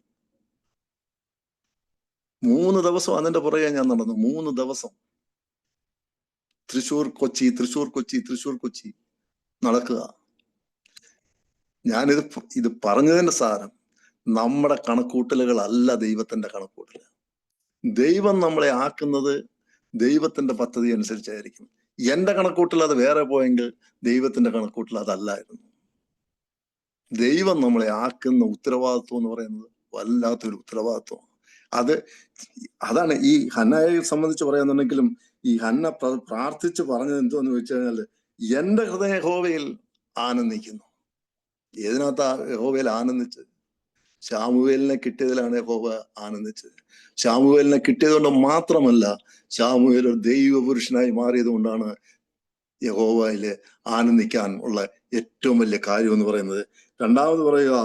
[SPEAKER 1] 3 ദിവസം അതിന്റെ പുറകെ ഞാൻ നടന്നു. 3 ദിവസം തൃശ്ശൂർ കൊച്ചി നടക്കുക. ഇത് പറഞ്ഞതിന്റെ സാരം, നമ്മുടെ കണക്കൂട്ടലുകളല്ല ദൈവത്തിന്റെ കണക്കൂട്ടൽ. ദൈവം നമ്മളെ ആക്കുന്നത് ദൈവത്തിന്റെ പദ്ധതി അനുസരിച്ചായിരിക്കും. എന്റെ കണക്കൂട്ടൽ അത് വേറെ പോയെങ്കിൽ ദൈവത്തിന്റെ കണക്കൂട്ടൽ അതല്ലായിരുന്നു. ദൈവം നമ്മളെ ആക്കുന്ന ഉത്തരവാദിത്വം എന്ന് പറയുന്നത് വല്ലാത്തൊരു ഉത്തരവാദിത്വം. അത് അതാണ് ഈ ഹന്നയെ സംബന്ധിച്ച് പറയാന്നുണ്ടെങ്കിലും ഈ ഹന്ന പ്രാർത്ഥിച്ച് പറഞ്ഞത് എന്തോന്ന് വെച്ച് കഴിഞ്ഞാല് എന്റെ ഹൃദയ യഹോവയിൽ ആനന്ദിക്കുന്നു. ഏതിനകത്താ യഹോവയിൽ ആനന്ദിച്ചത്? ശാമുവേലിനെ കിട്ടിയതിലാണ് യഹോവ ആനന്ദിച്ചത്. ശാമുവേലിനെ കിട്ടിയത് കൊണ്ട് മാത്രമല്ല, ശാമുവേൽ ഒരു ദൈവപുരുഷനായി മാറിയത് കൊണ്ടാണ് യഹോവയില് ആനന്ദിക്കാൻ ഉള്ള ഏറ്റവും വലിയ കാര്യം എന്ന് പറയുന്നത്. രണ്ടാമത് പറയുക,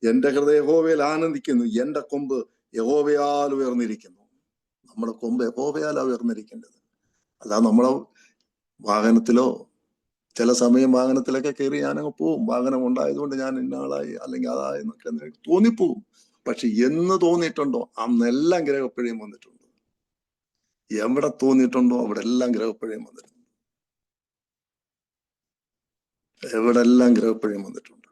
[SPEAKER 1] എന്റെ ഹൃദയ യഹോവയിൽ ആനന്ദിക്കുന്നു, എന്റെ കൊമ്പ് യഹോവയാൽ ഉയർന്നിരിക്കുന്നു. നമ്മുടെ കൊമ്പ് യഹോവയാൽ ഉയർന്നിരിക്കേണ്ടത്. അല്ല നമ്മളെ വാഹനത്തിലോ, ചില സമയം വാഹനത്തിലൊക്കെ കയറി ഞാനങ്ങ് പോവും. വാഹനം ഉണ്ടായതുകൊണ്ട് ഞാൻ ഇന്നാളായി അല്ലെങ്കിൽ അതായി എന്നൊക്കെ തോന്നിപ്പോവും. പക്ഷെ എന്ന് തോന്നിയിട്ടുണ്ടോ അന്നെല്ലാം ഗ്രഹപ്പിഴയും വന്നിട്ടുണ്ട്. എവിടെ തോന്നിയിട്ടുണ്ടോ അവിടെ എല്ലാം ഗ്രഹപ്പിഴയും വന്നിട്ടുണ്ട്. എവിടെ എല്ലാം ഗ്രഹപ്പിഴയും വന്നിട്ടുണ്ട്.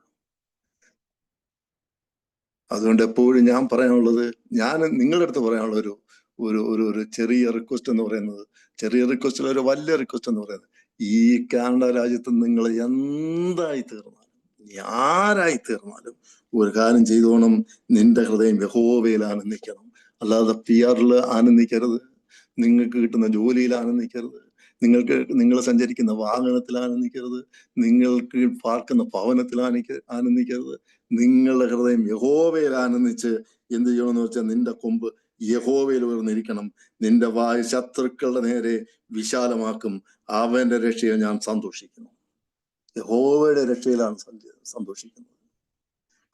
[SPEAKER 1] അതുകൊണ്ട് എപ്പോഴും ഞാൻ പറയാനുള്ളത്, ഞാൻ നിങ്ങളുടെ അടുത്ത് പറയാനുള്ള ഒരു ഒരു ഒരു ഒരു ചെറിയ റിക്വസ്റ്റ് എന്ന് പറയുന്നത്, ചെറിയ റിക്വസ്റ്റിൽ ഒരു വലിയ റിക്വസ്റ്റ് എന്ന് പറയുന്നത്, ഈ കാനഡ രാജ്യത്ത് നിങ്ങൾ എന്തായി തീർന്നാലും, ആരായി തീർന്നാലും ഒരു കാര്യം ചെയ്തോണം, നിന്റെ ഹൃദയം യഹോവയിൽ ആനന്ദിക്കണം. അല്ലാതെ PR ആനന്ദിക്കരുത്, നിങ്ങൾക്ക് കിട്ടുന്ന ജോലിയിൽ ആനന്ദിക്കരുത്, നിങ്ങൾ സഞ്ചരിക്കുന്ന വാഹനത്തിൽ ആനന്ദിക്കരുത്, നിങ്ങൾക്ക് പാർക്കുന്ന ഭവനത്തിൽ ആനന്ദിക്കരുത്. നിങ്ങളുടെ ഹൃദയം യഹോവയിൽ ആനന്ദിച്ച് എന്ത് ചെയ്യണമെന്ന് വെച്ചാൽ, നിന്റെ കൊമ്പ് യഹോവയിൽ ഉയർന്നിരിക്കണം. നിന്റെ വായ് ശത്രുക്കളുടെ നേരെ വിശാലമാക്കും. അവന്റെ രക്ഷയിൽ ഞാൻ സന്തോഷിക്കുന്നു. യഹോവയുടെ രക്ഷയിലാണ് സന്തോഷിക്കുന്നത്.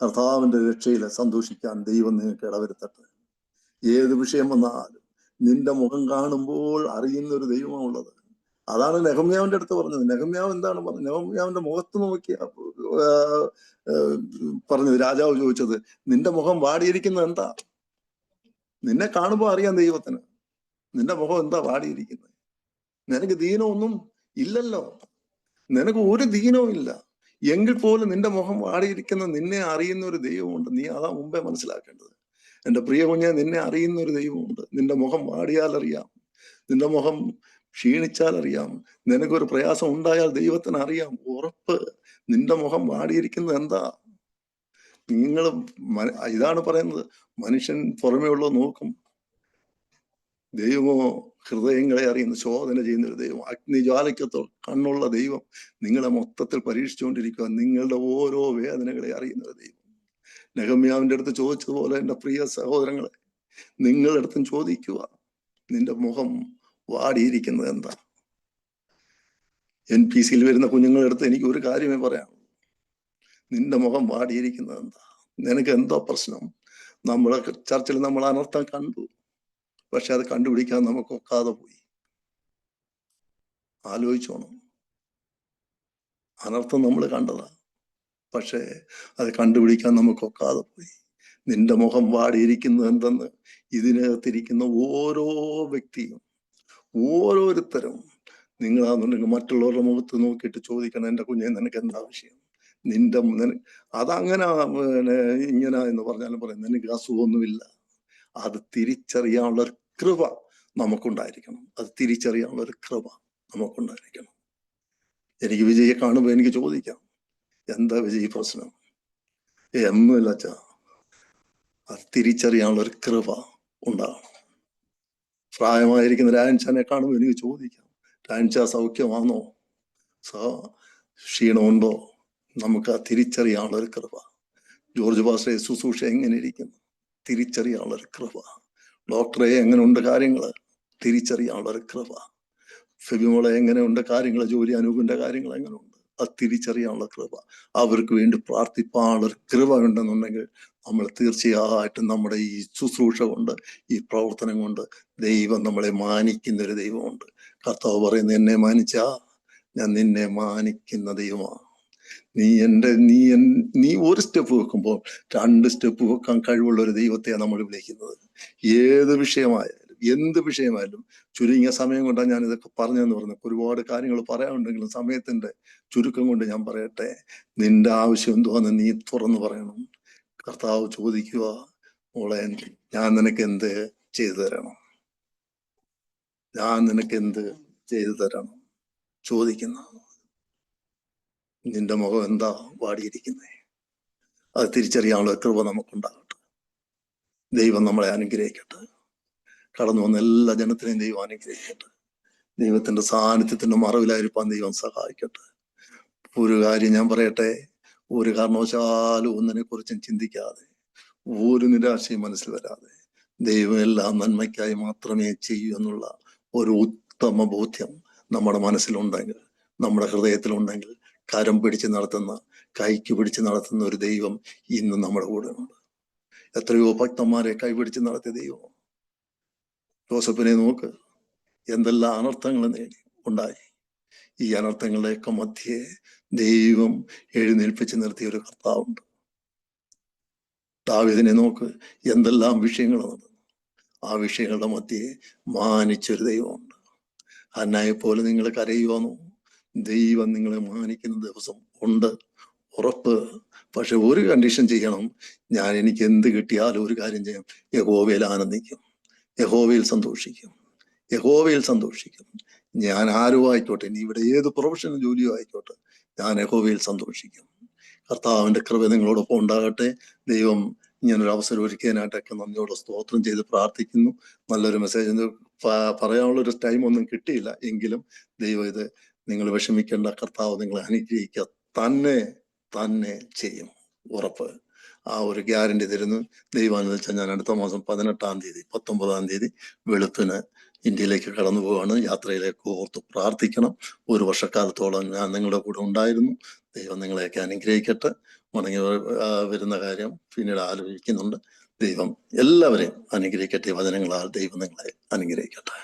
[SPEAKER 1] കർത്താവിന്റെ രക്ഷയിൽ സന്തോഷിക്കാൻ ദൈവം നിങ്ങൾക്ക് ഇടവരുത്തട്ടെ. ഏത് വിഷയം വന്നാലും നിന്റെ മുഖം കാണുമ്പോൾ അറിയുന്ന ഒരു ദൈവമാണുള്ളത്. അതാണ് നെഹമ്യാവിന്റെ അടുത്ത് പറഞ്ഞത്. നെഹമ്യാവ് എന്താണ് പറഞ്ഞത്? നെഹമ്യാവിന്റെ മുഖത്ത് നോക്കിയ പറഞ്ഞത്. രാജാവ് ചോദിച്ചത്, നിന്റെ മുഖം വാടിയിരിക്കുന്നത് എന്താ? നിന്നെ കാണുമ്പോൾ അറിയാം ദൈവത്തിന് നിന്റെ മുഖം എന്താ വാടിയിരിക്കുന്നത്. നിനക്ക് ദീനമൊന്നും ഇല്ലല്ലോ, നിനക്ക് ഒരു ദീനവും ഇല്ല. എങ്കിൽ പോലും നിന്റെ മുഖം വാടിയിരിക്കുന്ന നിന്നെ അറിയുന്ന ഒരു ദൈവമുണ്ട്. നീ അതാ മുമ്പേ മനസ്സിലാക്കേണ്ടത്. എന്റെ പ്രിയ കുഞ്ഞെ, നിന്നെ അറിയുന്ന ഒരു ദൈവമുണ്ട്. നിന്റെ മുഖം വാടിയാൽ അറിയാം, നിന്റെ മുഖം ക്ഷീണിച്ചാൽ അറിയാം, നിനക്കൊരു പ്രയാസം ഉണ്ടായാൽ ദൈവത്തിന് അറിയാം. ഉറപ്പ്. നിന്റെ മുഖം വാടിയിരിക്കുന്നത് എന്താ? നിങ്ങൾ ഇതാണ് പറയുന്നത്, മനുഷ്യൻ പുറമേ ഉള്ളത് നോക്കും, ദൈവമോ ഹൃദയങ്ങളെ അറിയുന്ന, ശോധന ചെയ്യുന്ന ഒരു ദൈവം, അഗ്നിജ്വാലയ്ക്കത്തോ കണ്ണുള്ള ദൈവം നിങ്ങളെ മൊത്തത്തിൽ പരീക്ഷിച്ചുകൊണ്ടിരിക്കുക. നിങ്ങളുടെ ഓരോ വേദനകളെ അറിയുന്ന ഒരു ദൈവം. നെഹമ്യാവിന്റെ അടുത്ത് ചോദിച്ചതുപോലെ എൻ്റെ പ്രിയ സഹോദരങ്ങളെ, നിങ്ങളുടെ അടുത്തും ചോദിക്കുക, നിന്റെ മുഖം വാടിയിരിക്കുന്നത് എന്താ? NPCയിൽ വരുന്ന കുഞ്ഞുങ്ങളുടെ അടുത്ത് എനിക്ക് ഒരു കാര്യമേ പറയാം, നിന്റെ മുഖം വാടിയിരിക്കുന്നത് എന്താ? നിനക്ക് എന്താ പ്രശ്നം? നമ്മളെ ചർച്ചിൽ നമ്മൾ അനർത്ഥം കണ്ടു, പക്ഷെ അത് കണ്ടുപിടിക്കാൻ നമുക്ക് ഒക്കാതെ പോയി. ആലോചിച്ചോണം, അനർത്ഥം നമ്മൾ കണ്ടതാ, പക്ഷെ അത് കണ്ടുപിടിക്കാൻ നമുക്ക് ഒക്കാതെ പോയി. നിന്റെ മുഖം വാടിയിരിക്കുന്നത് എന്തെന്ന് ഇതിനകത്തിരിക്കുന്ന ഓരോ വ്യക്തിയും, ഓരോരുത്തരും നിങ്ങളാന്നുണ്ടെങ്കിൽ മറ്റുള്ളവരുടെ മുഖത്ത് നോക്കിയിട്ട് ചോദിക്കണം, എൻ്റെ കുഞ്ഞെ നിനക്ക് എന്താ വിഷയം? അതങ്ങനെ ഇങ്ങനെ എന്ന് പറഞ്ഞാലും പറയും, നിനക്ക് അസുഖമൊന്നുമില്ല. അത് തിരിച്ചറിയാനുള്ള ഒരു കൃപ നമുക്കുണ്ടായിരിക്കണം. അത് തിരിച്ചറിയാനുള്ള ഒരു കൃപ നമുക്കുണ്ടായിരിക്കണം. എനിക്ക് വിജയെ കാണുമ്പോൾ എനിക്ക് ചോദിക്കാം, എന്താ വിജയ് പ്രശ്നം? ഒന്നുമില്ല അച്ഛാ. അത് തിരിച്ചറിയാനുള്ള ഒരു കൃപ ഉണ്ടാകണം. പ്രായമായിരിക്കുന്ന രായൻചാനെ കാണുമ്പോൾ എനിക്ക് ചോദിക്കാം, രായൻചാ സൗഖ്യമാണോ? ക്ഷീണമുണ്ടോ? നമുക്ക് ആ തിരിച്ചറിയാനുള്ള ഒരു കൃപ. ജോർജ് പാസ്റ്ററെ ശുശ്രൂഷ എങ്ങനെ ഇരിക്കുന്നു? തിരിച്ചറിയാനുള്ള ഒരു കൃപ. ഡോക്ടറെ എങ്ങനെയുണ്ട് കാര്യങ്ങൾ? തിരിച്ചറിയാനുള്ള ഒരു കൃപ. ഫെബിമോളെ എങ്ങനെയുണ്ട് കാര്യങ്ങൾ? ജോലി അനൂപിന്റെ കാര്യങ്ങൾ എങ്ങനെയുണ്ട്? അത് തിരിച്ചറിയാനുള്ള കൃപ. അവർക്ക് വേണ്ടി പ്രാർത്ഥിപ്പാനുള്ള ഒരു കൃപ ഉണ്ടെന്നുണ്ടെങ്കിൽ നമ്മൾ തീർച്ചയായിട്ടും നമ്മുടെ ഈ ശുശ്രൂഷ കൊണ്ട്, ഈ പ്രവർത്തനം കൊണ്ട് ദൈവം നമ്മളെ മാനിക്കുന്ന ഒരു ദൈവമുണ്ട്. കർത്താവ് പറയുന്നത്, എന്നെ മാനിച്ചാ ഞാൻ നിന്നെ മാനിക്കുന്ന ദൈവമാണ്. നീ ഒരു സ്റ്റെപ്പ് വെക്കുമ്പോൾ 2 സ്റ്റെപ്പ് വെക്കാൻ കഴിവുള്ള ഒരു ദൈവത്തെയാണ് നമ്മൾ വിളിക്കുന്നത്. ഏത് വിഷയമായാലും, എന്ത് വിഷയമായാലും. ചുരുങ്ങിയ സമയം കൊണ്ടാണ് ഞാൻ ഇതൊക്കെ പറഞ്ഞതെന്ന് പറഞ്ഞു. ഒരുപാട് കാര്യങ്ങൾ പറയാനുണ്ടെങ്കിലും സമയത്തിന്റെ ചുരുക്കം കൊണ്ട് ഞാൻ പറയട്ടെ, നിന്റെ ആവശ്യം എന്തുവാന്ന് നീ തുറന്നു പറയണം. കർത്താവ് ചോദിക്കുക, മോളെ ഞാൻ നിനക്ക് എന്ത് ചെയ്തു തരണം? ഞാൻ നിനക്ക് എന്ത് ചെയ്തു തരണം? ചോദിക്കുന്ന നിന്റെ മുഖം എന്താ വാടിയിരിക്കുന്നേ? അത് തിരിച്ചറിയാനുള്ള കൃപ നമുക്കുണ്ടാകട്ടെ. ദൈവം നമ്മളെ അനുഗ്രഹിക്കട്ടെ. കടന്നു വന്ന എല്ലാ ജനത്തിനെയും ദൈവം അനുഗ്രഹിക്കട്ടെ. ദൈവത്തിന്റെ സാന്നിധ്യത്തിന്റെ മറവിലായിരിക്കാൻ ദൈവം സഹായിക്കട്ടെ. ഒരു കാര്യം ഞാൻ പറയട്ടെ, ഒരു കാരണവശാലും ഒന്നിനെ കുറിച്ചും ചിന്തിക്കാതെ, ഒരു നിരാശയും മനസ്സിൽ വരാതെ, ദൈവം എല്ലാം നന്മയ്ക്കായി മാത്രമേ ചെയ്യൂ എന്നുള്ള ഒരു ഉത്തമ ബോധ്യം നമ്മുടെ മനസ്സിലുണ്ടെങ്കിൽ, നമ്മുടെ ഹൃദയത്തിലുണ്ടെങ്കിൽ, കരം പിടിച്ച് നടത്തുന്ന, കൈക്ക് പിടിച്ച് നടത്തുന്ന ഒരു ദൈവം ഇന്ന് നമ്മുടെ കൂടെ ഉണ്ട്. എത്രയോ ഭക്തന്മാരെ കൈപിടിച്ച് നടത്തിയ ദൈവം. ജോസഫിനെ നോക്ക്, എന്തെല്ലാം അനർത്ഥങ്ങൾ ഉണ്ടായി. ഈ അനർത്ഥങ്ങളുടെയൊക്കെ മധ്യേ ദൈവം എഴുന്നേൽപ്പിച്ച് നിർത്തിയ ഒരു കർത്താവുണ്ട്. ദാവീദിനെ നോക്ക്, എന്തെല്ലാം വിഷയങ്ങൾ നടന്നു. ആ വിഷയങ്ങളുടെ മധ്യേ മാനിച്ചൊരു ദൈവമുണ്ട്. ഹന്നായെ പോലെ നിങ്ങൾ കരയുവാനോ? ദൈവം നിങ്ങളെ മാനിക്കുന്ന ദിവസം ഉണ്ട്, ഉറപ്പ്. പക്ഷെ ഒരു കണ്ടീഷൻ ചെയ്യണം, എനിക്ക് എന്ത് കിട്ടിയാലും ഒരു കാര്യം ചെയ്യാം, യഹോവയിൽ ആനന്ദിക്കും, യഹോവയിൽ സന്തോഷിക്കും, യഹോവയിൽ സന്തോഷിക്കും. ഞാൻ ആരോ ആയിക്കോട്ടെ, ഇനി ഇവിടെ ഏത് പ്രൊഫഷണൽ ജോലിയോ ആയിക്കോട്ടെ, ഞാൻ യഹോവയിൽ സന്തോഷിക്കും. കർത്താവിന്റെ കൃപ നിങ്ങളോടൊപ്പം ഉണ്ടാകട്ടെ. ദൈവം ഇങ്ങനൊരു അവസരം ഒരുക്കിയതിനായിട്ടൊക്കെ നന്ദിയോടെ സ്തോത്രം ചെയ്ത് പ്രാർത്ഥിക്കുന്നു. നല്ലൊരു മെസ്സേജ് പറയാനുള്ളൊരു ടൈം ഒന്നും കിട്ടിയില്ല, എങ്കിലും ദൈവം ഇത് നിങ്ങൾ വിഷമിക്കേണ്ട, കർത്താവ് നിങ്ങളെ അനുഗ്രഹിക്കുക തന്നെ തന്നെ ചെയ്യും, ഉറപ്പ്. ആ ഒരു ഗ്യാരണ്ടി തരുന്നു. ദൈവം അനുവദിച്ചാൽ ഞാൻ അടുത്ത മാസം 18-ാം തീയതി 19-ാം തീയതി വെളുപ്പിന് ഇന്ത്യയിലേക്ക് കടന്നു പോവാണ്. യാത്രയിലേക്ക് ഓർത്ത് പ്രാർത്ഥിക്കണം. ഒരു വർഷക്കാലത്തോളം ഞാൻ നിങ്ങളുടെ കൂടെ ഉണ്ടായിരുന്നു. ദൈവം നിങ്ങളെയൊക്കെ അനുഗ്രഹിക്കട്ടെ. മടങ്ങി വരുന്ന കാര്യം പിന്നീട് ആലോചിക്കുന്നുണ്ട്. ദൈവം എല്ലാവരെയും അനുഗ്രഹിക്കട്ടെ. വചനങ്ങളാൽ ദൈവം നിങ്ങളെ അനുഗ്രഹിക്കട്ടെ.